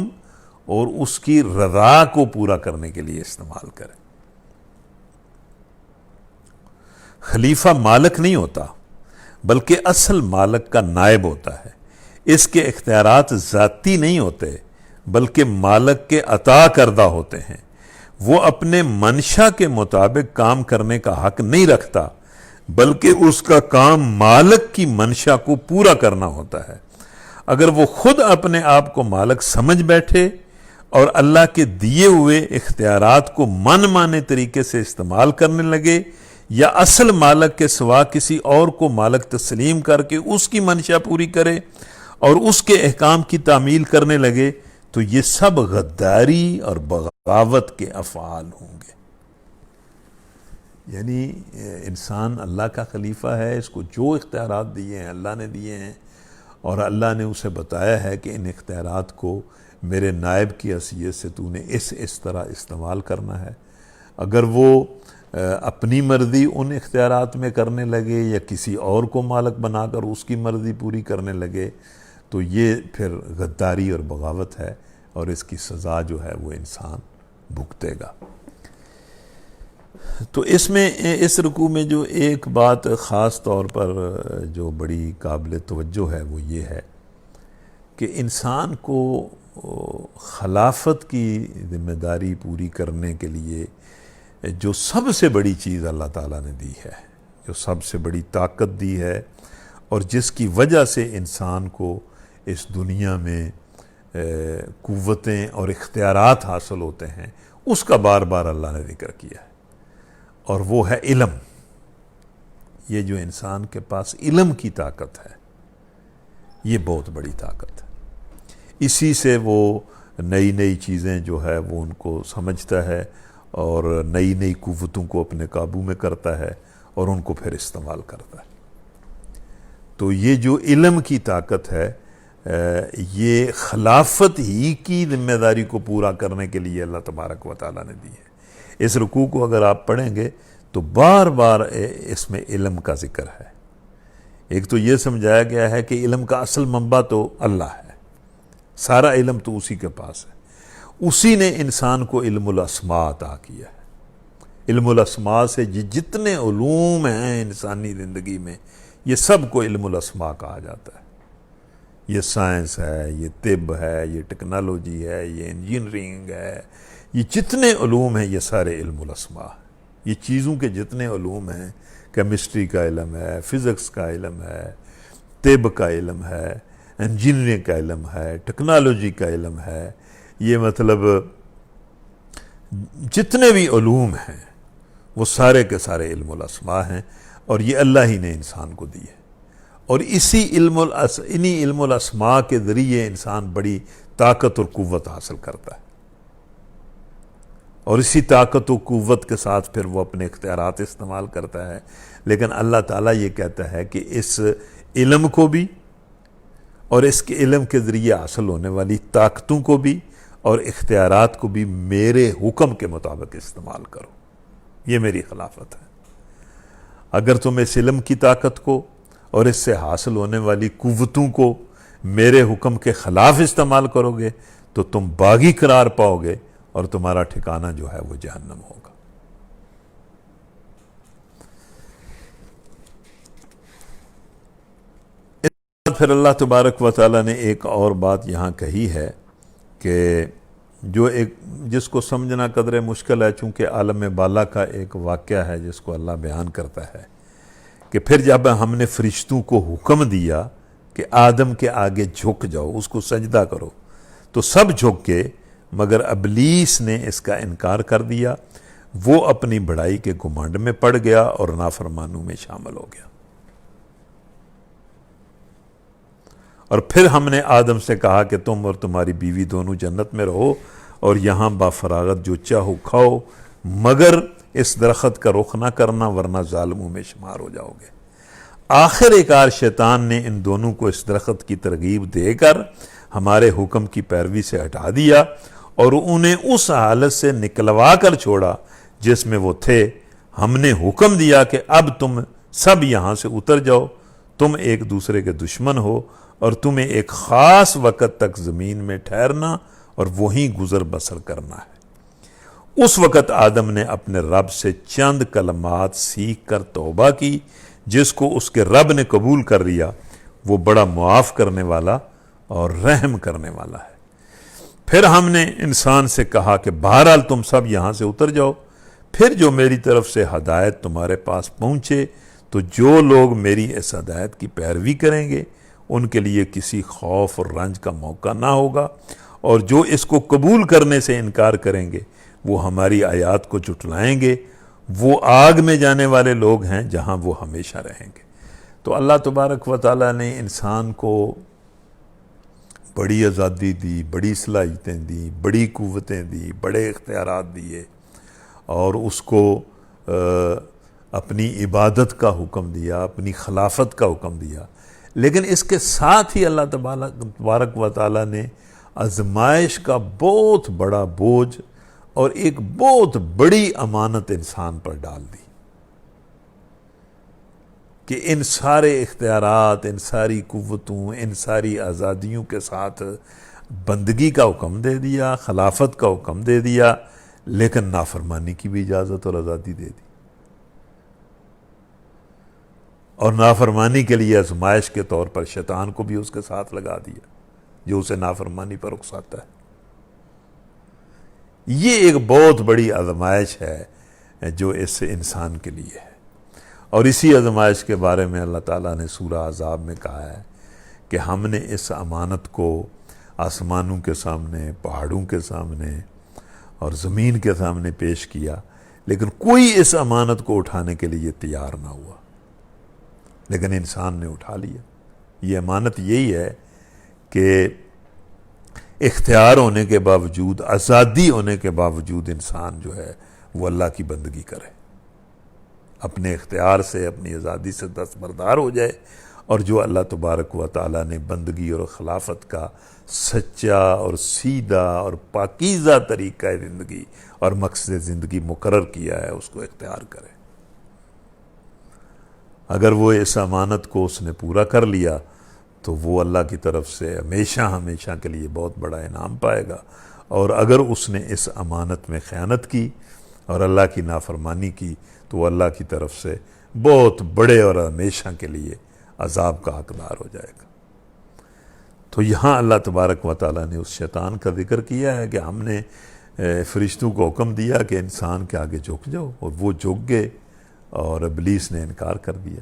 اور اس کی رضا کو پورا کرنے کے لیے استعمال کرے۔ خلیفہ مالک نہیں ہوتا بلکہ اصل مالک کا نائب ہوتا ہے۔ اس کے اختیارات ذاتی نہیں ہوتے بلکہ مالک کے عطا کردہ ہوتے ہیں۔ وہ اپنے منشا کے مطابق کام کرنے کا حق نہیں رکھتا بلکہ اس کا کام مالک کی منشا کو پورا کرنا ہوتا ہے۔ اگر وہ خود اپنے آپ کو مالک سمجھ بیٹھے اور اللہ کے دیے ہوئے اختیارات کو من مانے طریقے سے استعمال کرنے لگے، یا اصل مالک کے سوا کسی اور کو مالک تسلیم کر کے اس کی منشا پوری کرے اور اس کے احکام کی تعمیل کرنے لگے، تو یہ سب غداری اور بغاوت کے افعال ہوں گے۔ یعنی انسان اللہ کا خلیفہ ہے، اس کو جو اختیارات دیے ہیں اللہ نے دیے ہیں، اور اللہ نے اسے بتایا ہے کہ ان اختیارات کو میرے نائب کی حیثیت سے تو نے اس طرح استعمال کرنا ہے۔ اگر وہ اپنی مرضی ان اختیارات میں کرنے لگے یا کسی اور کو مالک بنا کر اس کی مرضی پوری کرنے لگے، تو یہ پھر غداری اور بغاوت ہے، اور اس کی سزا جو ہے وہ انسان بھگتے گا۔ تو اس میں اس رکوع میں جو ایک بات خاص طور پر جو بڑی قابل توجہ ہے وہ یہ ہے کہ انسان کو خلافت کی ذمہ داری پوری کرنے کے لیے جو سب سے بڑی چیز اللہ تعالیٰ نے دی ہے، جو سب سے بڑی طاقت دی ہے، اور جس کی وجہ سے انسان کو اس دنیا میں قوتیں اور اختیارات حاصل ہوتے ہیں، اس کا بار بار اللہ نے ذکر کیا ہے، اور وہ ہے علم۔ یہ جو انسان کے پاس علم کی طاقت ہے یہ بہت بڑی طاقت ہے۔ اسی سے وہ نئی نئی چیزیں جو ہے وہ ان کو سمجھتا ہے اور نئی نئی قوتوں کو اپنے قابو میں کرتا ہے اور ان کو پھر استعمال کرتا ہے۔ تو یہ جو علم کی طاقت ہے یہ خلافت ہی کی ذمہ داری کو پورا کرنے کے لیے اللہ تبارک و تعالیٰ نے دی ہے۔ اس رکوع کو اگر آپ پڑھیں گے تو بار بار اس میں علم کا ذکر ہے۔ ایک تو یہ سمجھایا گیا ہے کہ علم کا اصل منبع تو اللہ ہے، سارا علم تو اسی کے پاس ہے. اسی نے انسان کو علم الاسماء عطا کیا ہے. علم الاسماء سے جتنے علوم ہیں انسانی زندگی میں یہ سب کو علم الاسماء کہا جاتا ہے. یہ سائنس ہے، یہ طب ہے، یہ ٹیکنالوجی ہے، یہ انجینئرنگ ہے، یہ جتنے علوم ہیں یہ سارے علم الاسماء ہیں. یہ چیزوں کے جتنے علوم ہیں، کیمسٹری کا علم ہے، فزکس کا علم ہے، طب کا علم ہے، انجینئرنگ کا علم ہے، ٹیکنالوجی کا علم ہے، یہ مطلب جتنے بھی علوم ہیں وہ سارے کے سارے علم الاسماء ہیں، اور یہ اللہ ہی نے انسان کو دی ہے. اور انہی علم الاسماء کے ذریعے انسان بڑی طاقت اور قوت حاصل کرتا ہے، اور اسی طاقت و قوت کے ساتھ پھر وہ اپنے اختیارات استعمال کرتا ہے. لیکن اللہ تعالیٰ یہ کہتا ہے کہ اس علم کو بھی اور اس کے علم کے ذریعے حاصل ہونے والی طاقتوں کو بھی اور اختیارات کو بھی میرے حکم کے مطابق استعمال کرو. یہ میری خلافت ہے. اگر تم اس علم کی طاقت کو اور اس سے حاصل ہونے والی قوتوں کو میرے حکم کے خلاف استعمال کرو گے تو تم باغی قرار پاؤ گے، اور تمہارا ٹھکانہ جو ہے وہ جہنم ہوگا. اس کے بعد پھر اللہ تبارک و تعالیٰ نے ایک اور بات یہاں کہی ہے کہ جس کو سمجھنا قدرے مشکل ہے، چونکہ عالم بالا کا ایک واقعہ ہے جس کو اللہ بیان کرتا ہے کہ پھر جب ہم نے فرشتوں کو حکم دیا کہ آدم کے آگے جھک جاؤ، اس کو سجدہ کرو، تو سب جھک گئے مگر ابلیس نے اس کا انکار کر دیا. وہ اپنی بڑائی کے گھمنڈ میں پڑ گیا اور نافرمانوں میں شامل ہو گیا. اور پھر ہم نے آدم سے کہا کہ تم اور تمہاری بیوی دونوں جنت میں رہو اور یہاں با فراغت جو چاہو کھاؤ، مگر اس درخت کا رخ نہ کرنا ورنہ ظالموں میں شمار ہو جاؤ گے. آخر کار شیطان نے ان دونوں کو اس درخت کی ترغیب دے کر ہمارے حکم کی پیروی سے ہٹا دیا اور انہیں اس حالت سے نکلوا کر چھوڑا جس میں وہ تھے. ہم نے حکم دیا کہ اب تم سب یہاں سے اتر جاؤ، تم ایک دوسرے کے دشمن ہو اور تمہیں ایک خاص وقت تک زمین میں ٹھہرنا اور وہیں گزر بسر کرنا ہے. اس وقت آدم نے اپنے رب سے چند کلمات سیکھ کر توبہ کی، جس کو اس کے رب نے قبول کر لیا. وہ بڑا معاف کرنے والا اور رحم کرنے والا ہے. پھر ہم نے انسان سے کہا کہ بہرحال تم سب یہاں سے اتر جاؤ، پھر جو میری طرف سے ہدایت تمہارے پاس پہنچے تو جو لوگ میری اس ہدایت کی پیروی کریں گے ان کے لیے کسی خوف اور رنج کا موقع نہ ہوگا، اور جو اس کو قبول کرنے سے انکار کریں گے وہ ہماری آیات کو جھٹلائیں گے. وہ آگ میں جانے والے لوگ ہیں جہاں وہ ہمیشہ رہیں گے. تو اللہ تبارک و تعالیٰ نے انسان کو بڑی آزادی دی، بڑی صلاحیتیں دی، بڑی قوتیں دی، بڑے اختیارات دیے، اور اس کو اپنی عبادت کا حکم دیا، اپنی خلافت کا حکم دیا. لیکن اس کے ساتھ ہی اللہ تبارک و تعالیٰ نے آزمائش کا بہت بڑا بوجھ اور ایک بہت بڑی امانت انسان پر ڈال دی کہ ان سارے اختیارات، ان ساری قوتوں، ان ساری آزادیوں کے ساتھ بندگی کا حکم دے دیا، خلافت کا حکم دے دیا، لیکن نافرمانی کی بھی اجازت اور آزادی دے دی. اور نافرمانی کے لیے آزمائش کے طور پر شیطان کو بھی اس کے ساتھ لگا دیا جو اسے نافرمانی پر اکساتا ہے. یہ ایک بہت بڑی آزمائش ہے جو اس انسان کے لیے ہے. اور اسی آزمائش کے بارے میں اللہ تعالیٰ نے سورہ احزاب میں کہا ہے کہ ہم نے اس امانت کو آسمانوں کے سامنے، پہاڑوں کے سامنے اور زمین کے سامنے پیش کیا، لیکن کوئی اس امانت کو اٹھانے کے لیے تیار نہ ہوا، لیکن انسان نے اٹھا لیا. یہ امانت یہی ہے کہ اختیار ہونے کے باوجود، آزادی ہونے کے باوجود انسان جو ہے وہ اللہ کی بندگی کرے، اپنے اختیار سے، اپنی آزادی سے دستبردار ہو جائے، اور جو اللہ تبارک و تعالیٰ نے بندگی اور خلافت کا سچا اور سیدھا اور پاکیزہ طریقہ زندگی اور مقصد زندگی مقرر کیا ہے اس کو اختیار کرے. اگر وہ اس امانت کو اس نے پورا کر لیا تو وہ اللہ کی طرف سے ہمیشہ ہمیشہ کے لیے بہت بڑا انعام پائے گا، اور اگر اس نے اس امانت میں خیانت کی اور اللہ کی نافرمانی کی تو وہ اللہ کی طرف سے بہت بڑے اور ہمیشہ کے لیے عذاب کا حقدار ہو جائے گا۔ تو یہاں اللہ تبارک و تعالیٰ نے اس شیطان کا ذکر کیا ہے کہ ہم نے فرشتوں کو حکم دیا کہ انسان کے آگے جھک جاؤ، اور وہ جھک گئے اور ابلیس نے انکار کر دیا۔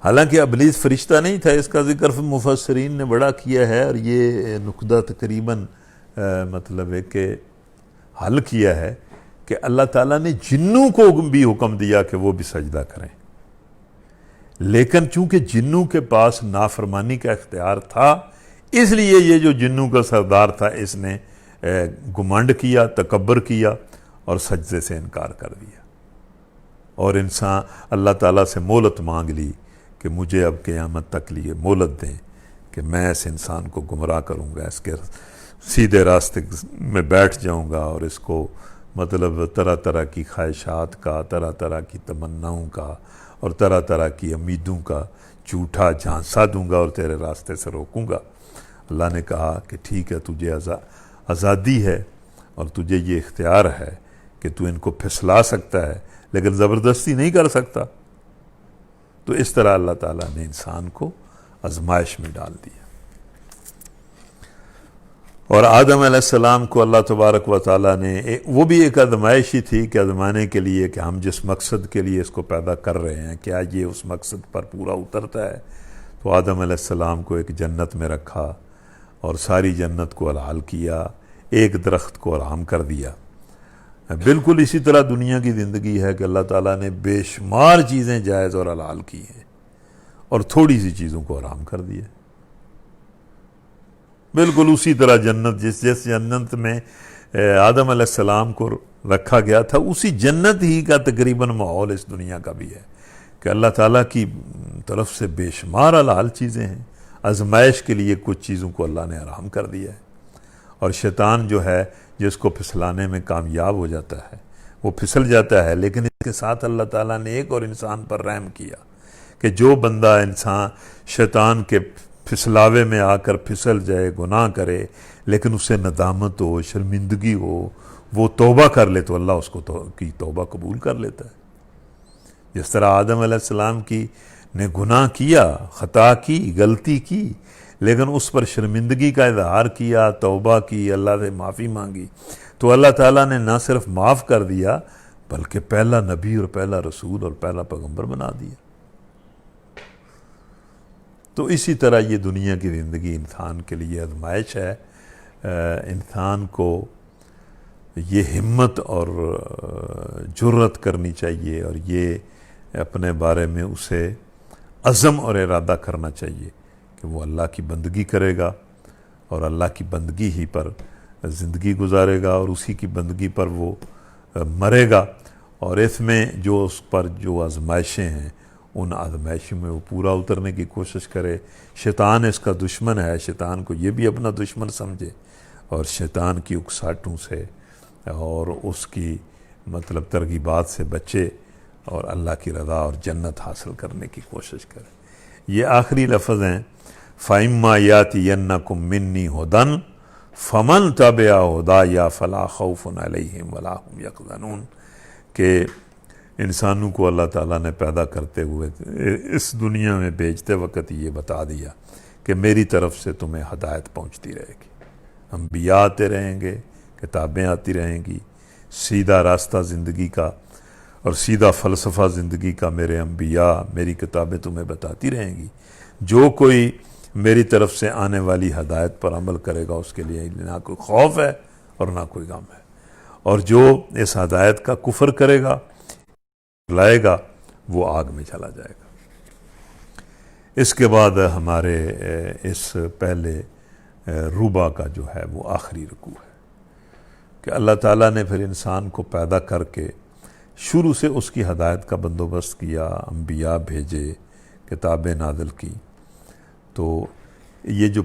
حالانکہ ابلیس فرشتہ نہیں تھا، اس کا ذکر مفسرین نے بڑا کیا ہے، اور یہ نقطہ تقریباً مطلب ہے کہ حل کیا ہے کہ اللہ تعالیٰ نے جنوں کو بھی حکم دیا کہ وہ بھی سجدہ کریں، لیکن چونکہ جنوں کے پاس نافرمانی کا اختیار تھا، اس لیے یہ جو جنوں کا سردار تھا اس نے گمنڈ کیا، تکبر کیا اور سجدے سے انکار کر دیا، اور انسان اللہ تعالیٰ سے مہلت مانگ لی کہ مجھے اب قیامت تک لیے مہلت دیں کہ میں اس انسان کو گمراہ کروں گا، اس کے سیدھے راستے میں بیٹھ جاؤں گا، اور اس کو مطلب طرح طرح کی خواہشات کا، طرح طرح کی تمناؤں کا اور طرح طرح کی امیدوں کا جھوٹا جھانسا دوں گا اور تیرے راستے سے روکوں گا۔ اللہ نے کہا کہ ٹھیک ہے، تجھے آزادی ہے اور تجھے یہ اختیار ہے کہ تو ان کو پھسلا سکتا ہے، لیکن زبردستی نہیں کر سکتا۔ تو اس طرح اللہ تعالیٰ نے انسان کو آزمائش میں ڈال دیا، اور آدم علیہ السلام کو اللہ تبارک و تعالیٰ نے وہ بھی ایک آزمائش ہی تھی کہ آزمانے کے لیے کہ ہم جس مقصد کے لیے اس کو پیدا کر رہے ہیں کیا یہ اس مقصد پر پورا اترتا ہے۔ تو آدم علیہ السلام کو ایک جنت میں رکھا اور ساری جنت کو حلال کیا، ایک درخت کو حرام کر دیا۔ بالکل اسی طرح دنیا کی زندگی ہے کہ اللہ تعالیٰ نے بے شمار چیزیں جائز اور حلال کی ہیں اور تھوڑی سی چیزوں کو حرام کر دیا۔ بالکل اسی طرح جنت جس جنت میں آدم علیہ السلام کو رکھا گیا تھا، اسی جنت ہی کا تقریباً ماحول اس دنیا کا بھی ہے کہ اللہ تعالیٰ کی طرف سے بے شمار حلال چیزیں ہیں، آزمائش کے لیے کچھ چیزوں کو اللہ نے حرام کر دیا ہے، اور شیطان جو ہے جس کو پھسلانے میں کامیاب ہو جاتا ہے وہ پھسل جاتا ہے۔ لیکن اس کے ساتھ اللہ تعالیٰ نے ایک اور انسان پر رحم کیا کہ جو بندہ انسان شیطان کے پھسلاوے میں آ کر پھسل جائے، گناہ کرے، لیکن اسے ندامت ہو، شرمندگی ہو، وہ توبہ کر لے تو اللہ اس کو کی توبہ قبول کر لیتا ہے۔ جس طرح آدم علیہ السلام نے گناہ کیا، خطا کی، غلطی کی، لیکن اس پر شرمندگی کا اظہار کیا، توبہ کی، اللہ سے معافی مانگی، تو اللہ تعالیٰ نے نہ صرف معاف کر دیا بلکہ پہلا نبی اور پہلا رسول اور پہلا پیغمبر بنا دیا۔ تو اسی طرح یہ دنیا کی زندگی انسان کے لیے آزمائش ہے۔ انسان کو یہ ہمت اور جرأت کرنی چاہیے، اور یہ اپنے بارے میں اسے عزم اور ارادہ کرنا چاہیے کہ وہ اللہ کی بندگی کرے گا اور اللہ کی بندگی ہی پر زندگی گزارے گا، اور اسی کی بندگی پر وہ مرے گا، اور اس میں جو اس پر جو آزمائشیں ہیں ان آزمائشوں میں وہ پورا اترنے کی کوشش کرے۔ شیطان اس کا دشمن ہے، شیطان کو یہ بھی اپنا دشمن سمجھے، اور شیطان کی اکساٹوں سے اور اس کی مطلب ترغیبات سے بچے اور اللہ کی رضا اور جنت حاصل کرنے کی کوشش کرے۔ یہ آخری لفظ ہیں، فَإِمَّا يَأْتِيَنَّكُم مِّنِّي هُدًى فَمَن تَبِعَ هُدَايَ فَلَا خَوْفٌ عَلَيْهِمْ وَلَا هُمْ يَحْزَنُونَ، کہ انسانوں کو اللہ تعالیٰ نے پیدا کرتے ہوئے اس دنیا میں بھیجتے وقت یہ بتا دیا کہ میری طرف سے تمہیں ہدایت پہنچتی رہے گی، انبیاء آتے رہیں گے، کتابیں آتی رہیں گی، سیدھا راستہ زندگی کا اور سیدھا فلسفہ زندگی کا میرے انبیاء، میری کتابیں تمہیں بتاتی رہیں گی۔ جو کوئی میری طرف سے آنے والی ہدایت پر عمل کرے گا اس کے لیے نہ کوئی خوف ہے اور نہ کوئی غم ہے، اور جو اس ہدایت کا کفر کرے گا لائے گا وہ آگ میں چلا جائے گا۔ اس کے بعد ہمارے اس پہلے ربع کا جو ہے وہ آخری رکوع ہے کہ اللہ تعالیٰ نے پھر انسان کو پیدا کر کے شروع سے اس کی ہدایت کا بندوبست کیا، انبیاء بھیجے، کتابیں نازل کی۔ تو یہ جو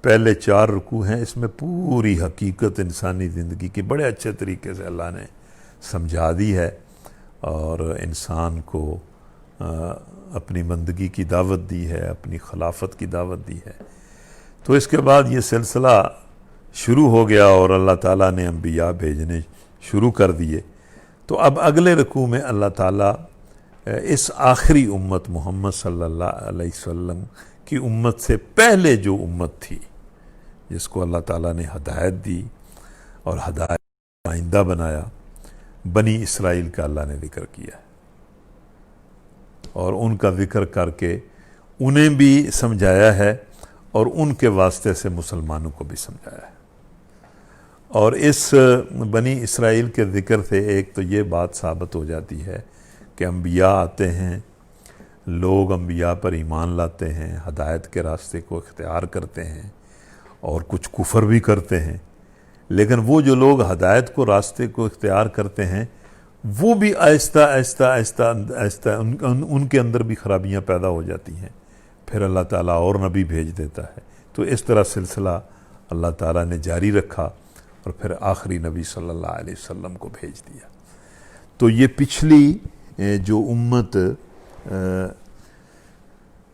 پہلے 4 رکوع ہیں اس میں پوری حقیقت انسانی زندگی کی بڑے اچھے طریقے سے اللہ نے سمجھا دی ہے، اور انسان کو اپنی بندگی کی دعوت دی ہے، اپنی خلافت کی دعوت دی ہے۔ تو اس کے بعد یہ سلسلہ شروع ہو گیا اور اللہ تعالیٰ نے انبیاء بھیجنے شروع کر دیے۔ تو اب اگلے رکوع میں اللہ تعالیٰ اس آخری امت محمد صلی اللہ علیہ وسلم کی امت سے پہلے جو امت تھی، جس کو اللہ تعالیٰ نے ہدایت دی اور ہدایت کا آئندہ بنایا، بنی اسرائیل کا اللہ نے ذکر کیا ہے، اور ان کا ذکر کر کے انہیں بھی سمجھایا ہے اور ان کے واسطے سے مسلمانوں کو بھی سمجھایا ہے۔ اور اس بنی اسرائیل کے ذکر سے ایک تو یہ بات ثابت ہو جاتی ہے کہ انبیاء آتے ہیں، لوگ انبیاء پر ایمان لاتے ہیں، ہدایت کے راستے کو اختیار کرتے ہیں اور کچھ کفر بھی کرتے ہیں، لیکن وہ جو لوگ ہدایت کو راستے کو اختیار کرتے ہیں وہ بھی آہستہ آہستہ آہستہ آہستہ ان کے اندر بھی خرابیاں پیدا ہو جاتی ہیں، پھر اللہ تعالیٰ اور نبی بھیج دیتا ہے۔ تو اس طرح سلسلہ اللہ تعالیٰ نے جاری رکھا اور پھر آخری نبی صلی اللہ علیہ وسلم کو بھیج دیا۔ تو یہ پچھلی جو امت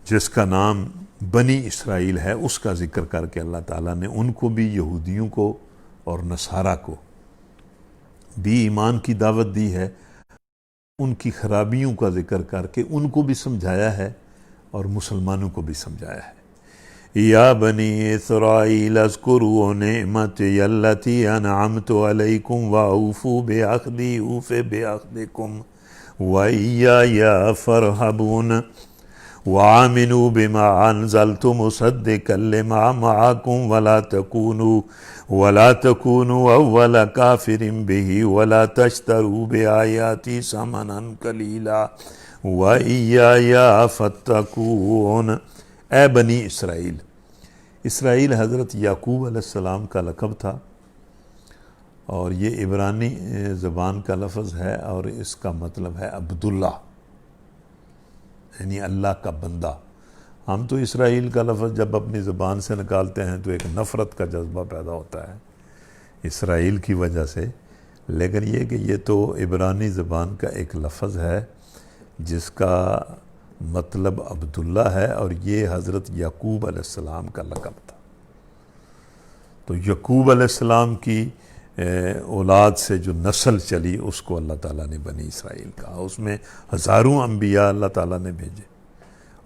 جس کا نام بنی اسرائیل ہے، اس کا ذکر کر کے اللہ تعالیٰ نے ان کو بھی، یہودیوں کو اور نصارہ کو بھی ایمان کی دعوت دی ہے، ان کی خرابیوں کا ذکر کر کے ان کو بھی سمجھایا ہے اور مسلمانوں کو بھی سمجھایا ہے۔ یا بنی اسرائیل اذکروا نعمتی التی انعمت علیکم واوفوا بعہدی اوف بعہدکم وإیای فارہبون وآمنوا بما انزلت مصدقا لما معکم ولا تكونوا اول کافر به ولا تشتروا بآیاتی ثمنا قلیلا وإیای فاتقون۔ اے بنی اسرائیل، اسرائیل حضرت یعقوب علیہ السلام کا لقب تھا، اور یہ عبرانی زبان کا لفظ ہے اور اس کا مطلب ہے عبداللہ، یعنی اللہ کا بندہ۔ ہم تو اسرائیل کا لفظ جب اپنی زبان سے نکالتے ہیں تو ایک نفرت کا جذبہ پیدا ہوتا ہے اسرائیل کی وجہ سے، لیکن یہ کہ یہ تو عبرانی زبان کا ایک لفظ ہے جس کا مطلب عبداللہ ہے، اور یہ حضرت یعقوب علیہ السلام کا لقب تھا۔ تو یعقوب علیہ السلام کی اولاد سے جو نسل چلی اس کو اللہ تعالیٰ نے بنی اسرائیل کہا۔ اس میں ہزاروں انبیاء اللہ تعالیٰ نے بھیجے،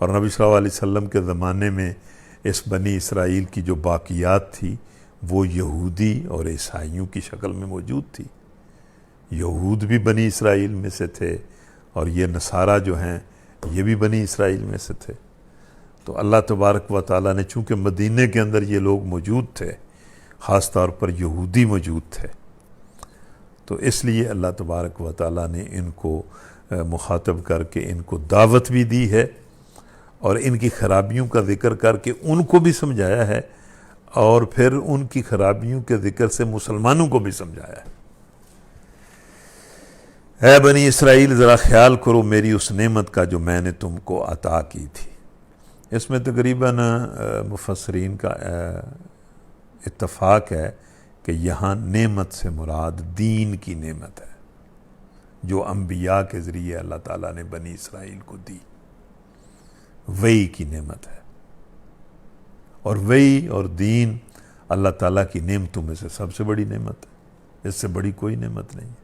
اور نبی صلی اللہ علیہ وسلم کے زمانے میں اس بنی اسرائیل کی جو باقیات تھی وہ یہودی اور عیسائیوں کی شکل میں موجود تھی۔ یہود بھی بنی اسرائیل میں سے تھے، اور یہ نصارہ جو ہیں یہ بھی بنی اسرائیل میں سے تھے۔ تو اللہ تبارک و تعالیٰ نے، چونکہ مدینے کے اندر یہ لوگ موجود تھے، خاص طور پر یہودی موجود تھے، تو اس لیے اللہ تبارک و تعالیٰ نے ان کو مخاطب کر کے ان کو دعوت بھی دی ہے، اور ان کی خرابیوں کا ذکر کر کے ان کو بھی سمجھایا ہے، اور پھر ان کی خرابیوں کے ذکر سے مسلمانوں کو بھی سمجھایا ہے۔ اے بنی اسرائیل، ذرا خیال کرو میری اس نعمت کا جو میں نے تم کو عطا کی تھی۔ اس میں تقریباً مفسرین کا اتفاق ہے کہ یہاں نعمت سے مراد دین کی نعمت ہے، جو انبیاء کے ذریعے اللہ تعالیٰ نے بنی اسرائیل کو دی، وحی کی نعمت ہے۔ اور وحی اور دین اللہ تعالیٰ کی نعمتوں میں سے سب سے بڑی نعمت ہے، اس سے بڑی کوئی نعمت نہیں ہے۔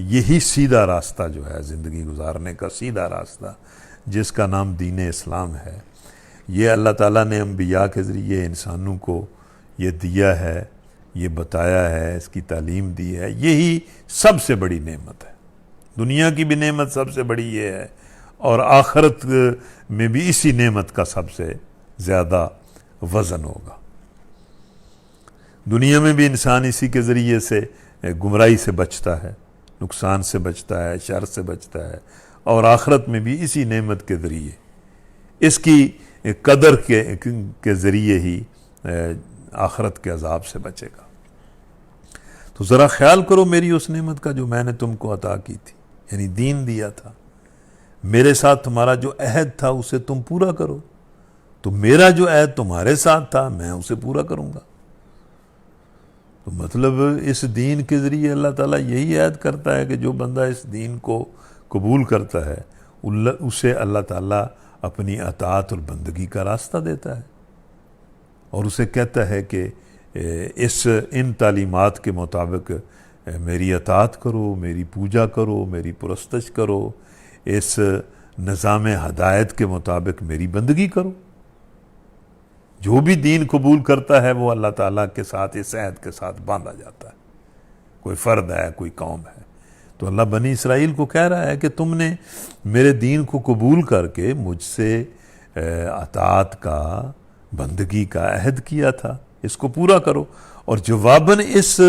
یہی سیدھا راستہ جو ہے زندگی گزارنے کا، سیدھا راستہ جس کا نام دین اسلام ہے، یہ اللہ تعالیٰ نے انبیاء کے ذریعے انسانوں کو یہ دیا ہے، یہ بتایا ہے، اس کی تعلیم دی ہے۔ یہی سب سے بڑی نعمت ہے، دنیا کی بھی نعمت سب سے بڑی یہ ہے، اور آخرت میں بھی اسی نعمت کا سب سے زیادہ وزن ہوگا۔ دنیا میں بھی انسان اسی کے ذریعے سے گمراہی سے بچتا ہے، نقصان سے بچتا ہے، شر سے بچتا ہے، اور آخرت میں بھی اسی نعمت کے ذریعے، اس کی قدر کے ذریعے ہی آخرت کے عذاب سے بچے گا۔ تو ذرا خیال کرو میری اس نعمت کا جو میں نے تم کو عطا کی تھی، یعنی دین دیا تھا۔ میرے ساتھ تمہارا جو عہد تھا اسے تم پورا کرو، تو میرا جو عہد تمہارے ساتھ تھا میں اسے پورا کروں گا۔ تو مطلب اس دین کے ذریعے اللہ تعالیٰ یہی عہد کرتا ہے کہ جو بندہ اس دین کو قبول کرتا ہے اسے اللہ تعالیٰ اپنی اطاعت اور بندگی کا راستہ دیتا ہے، اور اسے کہتا ہے کہ ان تعلیمات کے مطابق میری اطاعت کرو، میری پوجا کرو، میری پرستش کرو، اس نظام ہدایت کے مطابق میری بندگی کرو۔ جو بھی دین قبول کرتا ہے وہ اللہ تعالیٰ کے ساتھ اس عہد کے ساتھ باندھا جاتا ہے، کوئی فرد ہے، کوئی قوم ہے۔ تو اللہ بنی اسرائیل کو کہہ رہا ہے کہ تم نے میرے دین کو قبول کر کے مجھ سے اطاعت کا، بندگی کا عہد کیا تھا، اس کو پورا کرو۔ اور جواباً اس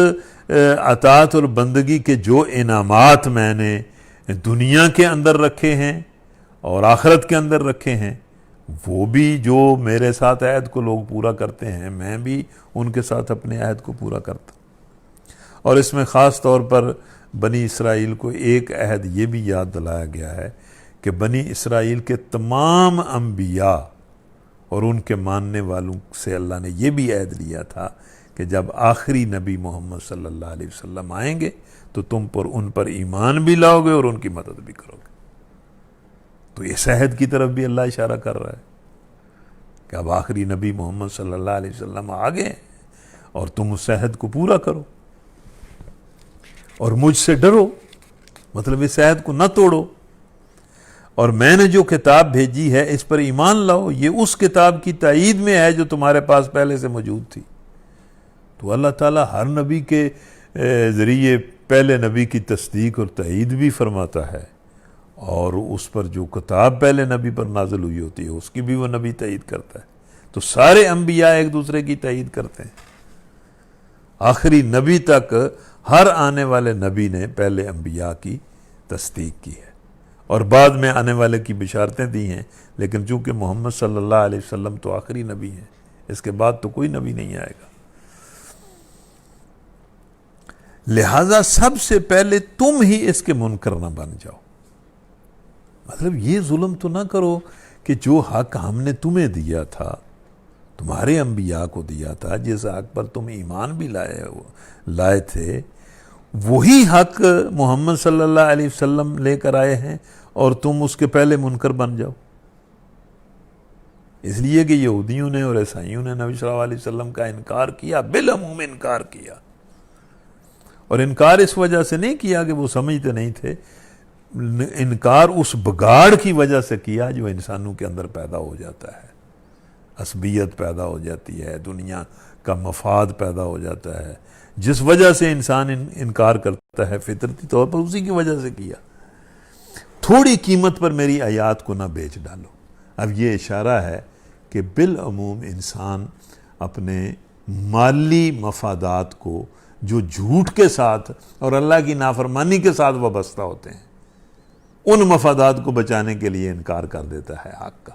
اطاعت اور بندگی کے جو انعامات میں نے دنیا کے اندر رکھے ہیں اور آخرت کے اندر رکھے ہیں، وہ بھی جو میرے ساتھ عہد کو لوگ پورا کرتے ہیں، میں بھی ان کے ساتھ اپنے عہد کو پورا کرتا ہوں۔ اور اس میں خاص طور پر بنی اسرائیل کو ایک عہد یہ بھی یاد دلایا گیا ہے کہ بنی اسرائیل کے تمام انبیاء اور ان کے ماننے والوں سے اللہ نے یہ بھی عہد لیا تھا کہ جب آخری نبی محمد صلی اللہ علیہ وسلم آئیں گے تو تم پر ان پر ایمان بھی لاؤ گے اور ان کی مدد بھی کرو گے۔ تو اس عہد کی طرف بھی اللہ اشارہ کر رہا ہے کہ اب آخری نبی محمد صلی اللہ علیہ وسلم آ گئے اور تم اس عہد کو پورا کرو اور مجھ سے ڈرو، مطلب اس عہد کو نہ توڑو، اور میں نے جو کتاب بھیجی ہے اس پر ایمان لاؤ، یہ اس کتاب کی تائید میں ہے جو تمہارے پاس پہلے سے موجود تھی۔ تو اللہ تعالیٰ ہر نبی کے ذریعے پہلے نبی کی تصدیق اور تائید بھی فرماتا ہے، اور اس پر جو کتاب پہلے نبی پر نازل ہوئی ہوتی ہے اس کی بھی وہ نبی تائید کرتا ہے۔ تو سارے انبیاء ایک دوسرے کی تائید کرتے ہیں، آخری نبی تک ہر آنے والے نبی نے پہلے انبیاء کی تصدیق کی ہے اور بعد میں آنے والے کی بشارتیں دی ہیں، لیکن چونکہ محمد صلی اللہ علیہ وسلم تو آخری نبی ہیں، اس کے بعد تو کوئی نبی نہیں آئے گا۔ لہذا سب سے پہلے تم ہی اس کے منکر نہ بن جاؤ، مطلب یہ ظلم تو نہ کرو کہ جو حق ہم نے تمہیں دیا تھا، تمہارے انبیاء کو دیا تھا، جس حق پر تم ایمان بھی لائے تھے، وہی حق محمد صلی اللہ علیہ وسلم لے کر آئے ہیں اور تم اس کے پہلے منکر بن جاؤ۔ اس لیے کہ یہودیوں نے اور عیسائیوں نے نبی صلی اللہ علیہ وسلم کا انکار کیا، بالعموم انکار کیا، اور انکار اس وجہ سے نہیں کیا کہ وہ سمجھتے نہیں تھے، انکار اس بگاڑ کی وجہ سے کیا جو انسانوں کے اندر پیدا ہو جاتا ہے، عصبیت پیدا ہو جاتی ہے، دنیا کا مفاد پیدا ہو جاتا ہے، جس وجہ سے انسان انکار کرتا ہے فطرتی طور پر، اسی کی وجہ سے کیا۔ تھوڑی قیمت پر میری آیات کو نہ بیچ ڈالو۔ اب یہ اشارہ ہے کہ بالعموم انسان اپنے مالی مفادات کو جو جھوٹ کے ساتھ اور اللہ کی نافرمانی کے ساتھ وابستہ ہوتے ہیں، ان مفادات کو بچانے کے لیے انکار کر دیتا ہے حق کا۔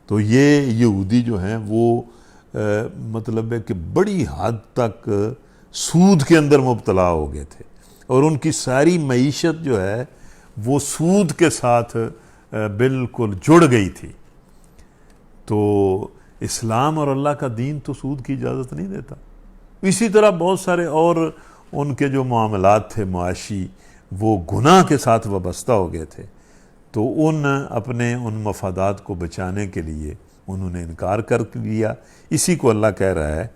تو یہ یہودی جو ہیں وہ مطلب ہے کہ بڑی حد تک سود کے اندر مبتلا ہو گئے تھے، اور ان کی ساری معیشت جو ہے وہ سود کے ساتھ بالکل جڑ گئی تھی۔ تو اسلام اور اللہ کا دین تو سود کی اجازت نہیں دیتا۔ اسی طرح بہت سارے اور ان کے جو معاملات تھے معاشی، وہ گناہ کے ساتھ وابستہ ہو گئے تھے، تو اپنے ان مفادات کو بچانے کے لیے انہوں نے انکار کر لیا۔ اسی کو اللہ کہہ رہا ہے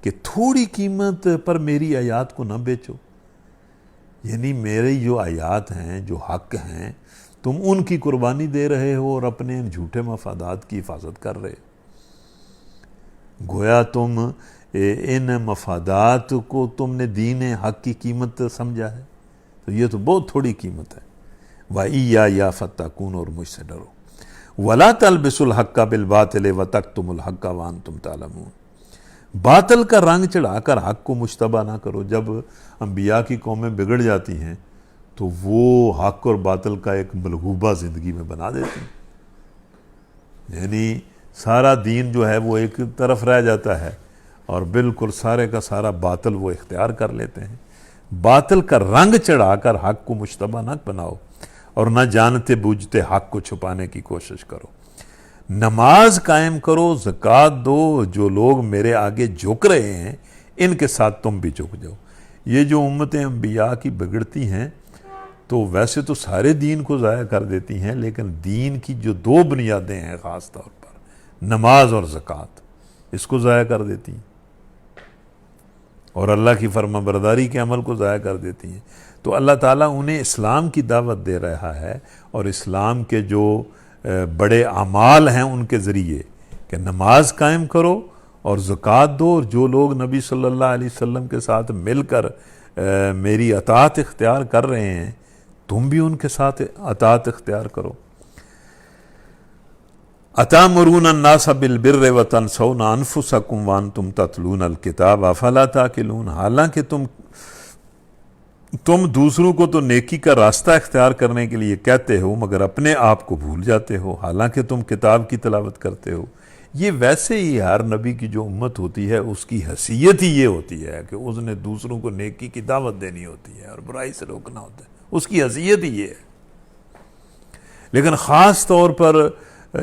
کہ تھوڑی قیمت پر میری آیات کو نہ بیچو، یعنی میری جو آیات ہیں، جو حق ہیں، تم ان کی قربانی دے رہے ہو اور اپنے ان جھوٹے مفادات کی حفاظت کر رہے ہو۔ گویا تم ان مفادات کو تم نے دین حق کی قیمت سمجھا ہے، تو یہ تو بہت تھوڑی قیمت ہے۔ وَإِيَّايَ فَاتَّقُونَ، اور مجھ سے ڈرو۔ وَلَا تَلْبِسُوا الْحَقَّ بِالْبَاطِلِ وَتَكْتُمُوا الْحَقَّ وَأَنْتُمْ تَعْلَمُونَ، باطل کا رنگ چڑھا کر حق کو مشتبہ نہ کرو۔ جب انبیاء کی قومیں بگڑ جاتی ہیں تو وہ حق اور باطل کا ایک ملغوبہ زندگی میں بنا دیتی ہیں، یعنی سارا دین جو ہے وہ ایک طرف رہ جاتا ہے اور بالکل سارے کا سارا باطل وہ اختیار کر لیتے ہیں۔ باطل کا رنگ چڑھا کر حق کو مشتبہ نہ بناؤ، اور نہ جانتے بوجھتے حق کو چھپانے کی کوشش کرو۔ نماز قائم کرو، زکوٰۃ دو، جو لوگ میرے آگے جھک رہے ہیں ان کے ساتھ تم بھی جھک جاؤ۔ یہ جو امتیں انبیاء کی بگڑتی ہیں تو ویسے تو سارے دین کو ضائع کر دیتی ہیں، لیکن دین کی جو دو بنیادیں ہیں خاص طور پر نماز اور زکوٰۃ، اس کو ضائع کر دیتی ہیں اور اللہ کی فرما برداری کے عمل کو ضائع کر دیتی ہیں۔ تو اللہ تعالیٰ انہیں اسلام کی دعوت دے رہا ہے، اور اسلام کے جو بڑے اعمال ہیں ان کے ذریعے کہ نماز قائم کرو اور زکوٰۃ دو، اور جو لوگ نبی صلی اللہ علیہ وسلم کے ساتھ مل کر میری اطاعت اختیار کر رہے ہیں، تم بھی ان کے ساتھ اطاعت اختیار کرو۔ اتامرون الناس بالبر وتنسون انفسکم وانتم تتلون الکتاب افلا تعقلون، حالانکہ تم دوسروں کو تو نیکی کا راستہ اختیار کرنے کے لیے کہتے ہو مگر اپنے آپ کو بھول جاتے ہو، حالانکہ تم کتاب کی تلاوت کرتے ہو۔ یہ ویسے ہی ہر نبی کی جو امت ہوتی ہے اس کی حیثیت ہی یہ ہوتی ہے کہ اس نے دوسروں کو نیکی کی دعوت دینی ہوتی ہے اور برائی سے روکنا ہوتا ہے، اس کی حیثیت ہی یہ ہے۔ لیکن خاص طور پر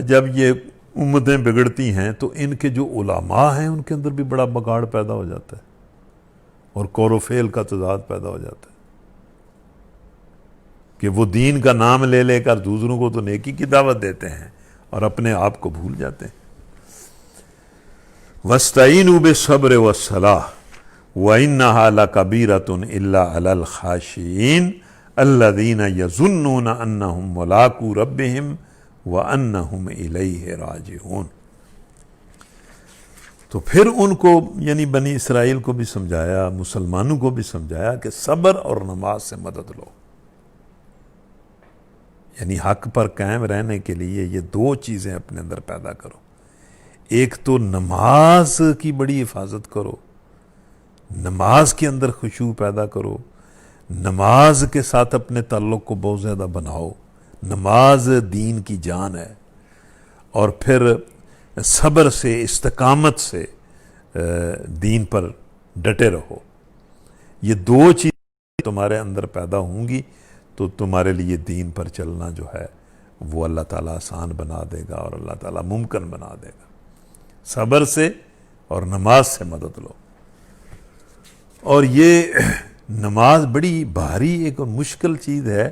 جب یہ امتیں بگڑتی ہیں تو ان کے جو علماء ہیں ان کے اندر بھی بڑا بگاڑ پیدا ہو جاتا ہے اور کور و فعل کا تضاد پیدا ہو جاتا ہے کہ وہ دین کا نام لے لے کر دوسروں کو تو نیکی کی دعوت دیتے ہیں اور اپنے آپ کو بھول جاتے ہیں۔ وَاسْتَعِينُوا بِالصَّبْرِ وَالصَّلَاةِ وَإِنَّهَا لَكَبِيرَةٌ إِلَّا عَلَى الْخَاشِعِينَ الَّذِينَ يَظُنُّونَ أَنَّهُمْ مُلَاقُو رَبِّهِمْ وَأَنَّهُمْ إِلَيْهِ راجعون۔ تو پھر ان کو یعنی بنی اسرائیل کو بھی سمجھایا، مسلمانوں کو بھی سمجھایا کہ صبر اور نماز سے مدد لو، یعنی حق پر قائم رہنے کے لیے یہ دو چیزیں اپنے اندر پیدا کرو۔ ایک تو نماز کی بڑی حفاظت کرو، نماز کے اندر خشوع پیدا کرو، نماز کے ساتھ اپنے تعلق کو بہت زیادہ بناؤ، نماز دین کی جان ہے، اور پھر صبر سے استقامت سے دین پر ڈٹے رہو۔ یہ دو چیزیں تمہارے اندر پیدا ہوں گی تو تمہارے لیے دین پر چلنا جو ہے وہ اللہ تعالیٰ آسان بنا دے گا اور اللہ تعالیٰ ممکن بنا دے گا۔ صبر سے اور نماز سے مدد لو۔ اور یہ نماز بڑی بھاری ایک مشکل چیز ہے،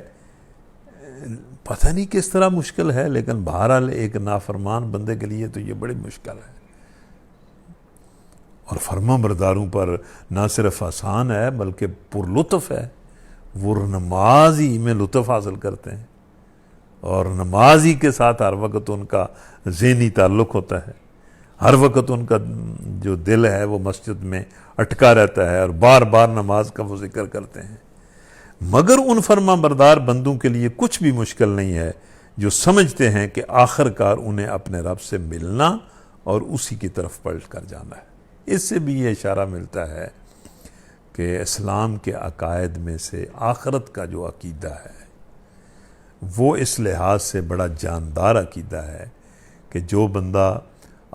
پتہ نہیں کس طرح مشکل ہے، لیکن بہرحال ایک نافرمان بندے کے لیے تو یہ بڑی مشکل ہے، اور فرما برداروں پر نہ صرف آسان ہے بلکہ پر لطف ہے۔ وہ نماز ہی میں لطف حاصل کرتے ہیں، اور نماز ہی کے ساتھ ہر وقت ان کا ذہنی تعلق ہوتا ہے، ہر وقت ان کا جو دل ہے وہ مسجد میں اٹکا رہتا ہے اور بار بار نماز کا وہ ذکر کرتے ہیں۔ مگر ان فرما بردار بندوں کے لیے کچھ بھی مشکل نہیں ہے جو سمجھتے ہیں کہ آخر کار انہیں اپنے رب سے ملنا اور اسی کی طرف پلٹ کر جانا ہے۔ اس سے بھی یہ اشارہ ملتا ہے کہ اسلام کے عقائد میں سے آخرت کا جو عقیدہ ہے وہ اس لحاظ سے بڑا جاندار عقیدہ ہے کہ جو بندہ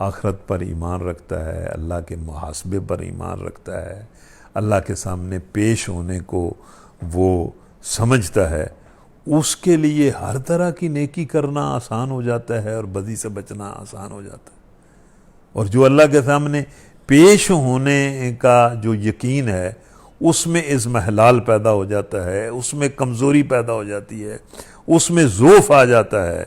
آخرت پر ایمان رکھتا ہے، اللہ کے محاسبے پر ایمان رکھتا ہے، اللہ کے سامنے پیش ہونے کو وہ سمجھتا ہے، اس کے لیے ہر طرح کی نیکی کرنا آسان ہو جاتا ہے اور بدی سے بچنا آسان ہو جاتا ہے۔ اور جو اللہ کے سامنے پیش ہونے کا جو یقین ہے اس میں اضمحلال پیدا ہو جاتا ہے، اس میں کمزوری پیدا ہو جاتی ہے، اس میں ضعف آ جاتا ہے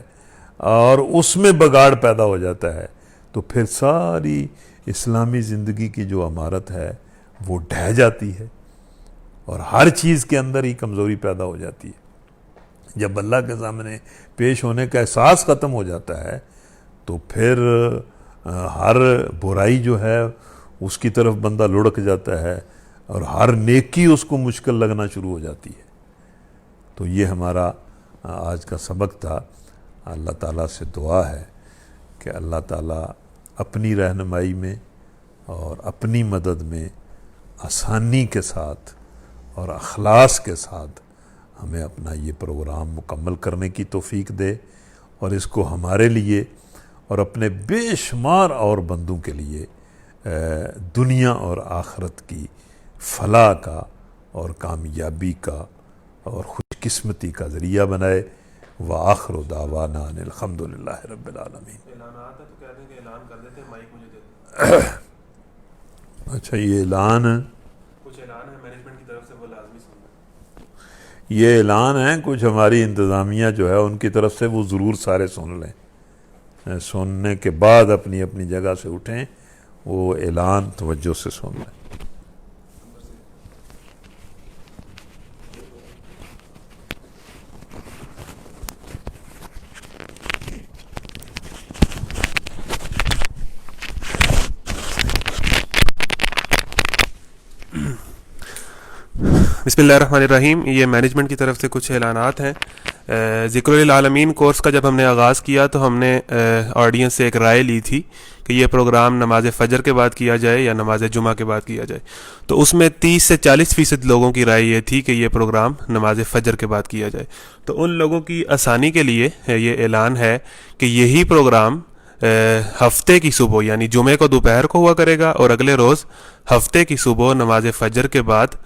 اور اس میں بگاڑ پیدا ہو جاتا ہے، تو پھر ساری اسلامی زندگی کی جو عمارت ہے وہ ڈھہ جاتی ہے اور ہر چیز کے اندر ہی کمزوری پیدا ہو جاتی ہے۔ جب اللہ کے سامنے پیش ہونے کا احساس ختم ہو جاتا ہے تو پھر ہر برائی جو ہے اس کی طرف بندہ لڑک جاتا ہے اور ہر نیکی اس کو مشکل لگنا شروع ہو جاتی ہے۔ تو یہ ہمارا آج کا سبق تھا۔ اللہ تعالیٰ سے دعا ہے کہ اللہ تعالیٰ اپنی رہنمائی میں اور اپنی مدد میں آسانی کے ساتھ اور اخلاص کے ساتھ ہمیں اپنا یہ پروگرام مکمل کرنے کی توفیق دے، اور اس کو ہمارے لیے اور اپنے بے شمار اور بندوں کے لیے دنیا اور آخرت کی فلاح کا اور کامیابی کا اور خوش قسمتی کا ذریعہ بنائے۔ وآخر دعوانا ان الحمد للہ رب العالمین۔
اعلانات ہے تو کہہ دیں کہ اعلان کر دیتے ہیں، مائک مجھے دے دیں۔
اچھا یہ اعلان ہے،
کچھ اعلان ہے مینجمنٹ کی طرف سے، وہ لازمی سننا.
یہ اعلان ہے کچھ ہماری انتظامیہ جو ہے ان کی طرف سے، وہ ضرور سارے سن لیں، سننے کے بعد اپنی اپنی جگہ سے اٹھیں، وہ اعلان توجہ سے سن لیں.
بسم اللہ الرحمن الرحیم. یہ مینجمنٹ کی طرف سے کچھ اعلانات ہیں. ذکر للعالمین کورس کا جب ہم نے آغاز کیا تو ہم نے آڈینس سے ایک رائے لی تھی کہ یہ پروگرام نماز فجر کے بعد کیا جائے یا نماز جمعہ کے بعد کیا جائے. تو اس میں 30 سے 40% لوگوں کی رائے یہ تھی کہ یہ پروگرام نماز فجر کے بعد کیا جائے. تو ان لوگوں کی آسانی کے لیے یہ اعلان ہے کہ یہی پروگرام ہفتے کی صبح یعنی جمعے کو دوپہر کو ہوا کرے گا، اور اگلے روز ہفتے کی صبح نماز فجر کے بعد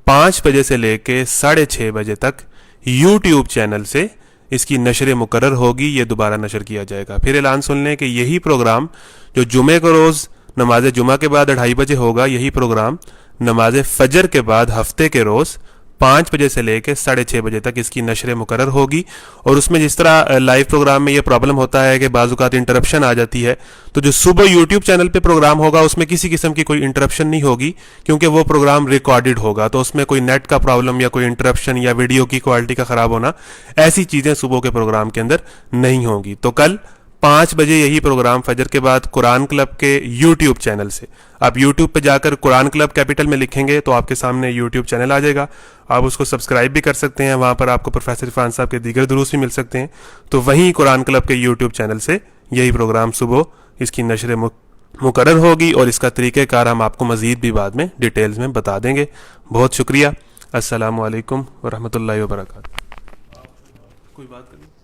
5 بجے سے لے کے 6:30 بجے تک یوٹیوب چینل سے اس کی نشر مقرر ہوگی. یہ دوبارہ نشر کیا جائے گا. پھر اعلان سن لیں کہ یہی پروگرام جو جمعے کو روز نماز جمعہ کے بعد 2:30 بجے ہوگا، یہی پروگرام نماز فجر کے بعد ہفتے کے روز 5 بجے سے لے کے 6:30 بجے تک اس کی نشر مقرر ہوگی. اور اس میں جس طرح لائیو پروگرام میں یہ پرابلم ہوتا ہے کہ بعض اوقات انٹرپشن آ جاتی ہے، تو جو صبح یوٹیوب چینل پہ پروگرام ہوگا اس میں کسی قسم کی کوئی انٹرپشن نہیں ہوگی، کیونکہ وہ پروگرام ریکارڈڈ ہوگا. تو اس میں کوئی نیٹ کا پرابلم یا کوئی انٹرپشن یا ویڈیو کی کوالٹی کا خراب ہونا، ایسی چیزیں صبح کے پروگرام کے اندر نہیں ہوں گی. تو کل 5 بجے یہی پروگرام فجر کے بعد قرآن کلب کے یوٹیوب چینل سے، آپ یوٹیوب پہ جا کر قرآن کلب کیپٹل میں لکھیں گے تو آپ کے سامنے یوٹیوب چینل آ جائے گا. آپ اس کو سبسکرائب بھی کر سکتے ہیں، وہاں پر آپ کو پروفیسر عرفان صاحب کے دیگر دروس بھی مل سکتے ہیں. تو وہیں قرآن کلب کے یوٹیوب چینل سے یہی پروگرام صبح اس کی نشر مقرر ہوگی، اور اس کا طریقہ کار ہم آپ کو مزید بھی بعد میں ڈیٹیلز میں بتا دیں گے. بہت شکریہ. السلام علیکم ورحمۃ اللہ وبرکاتہ. کوئی بات کریں؟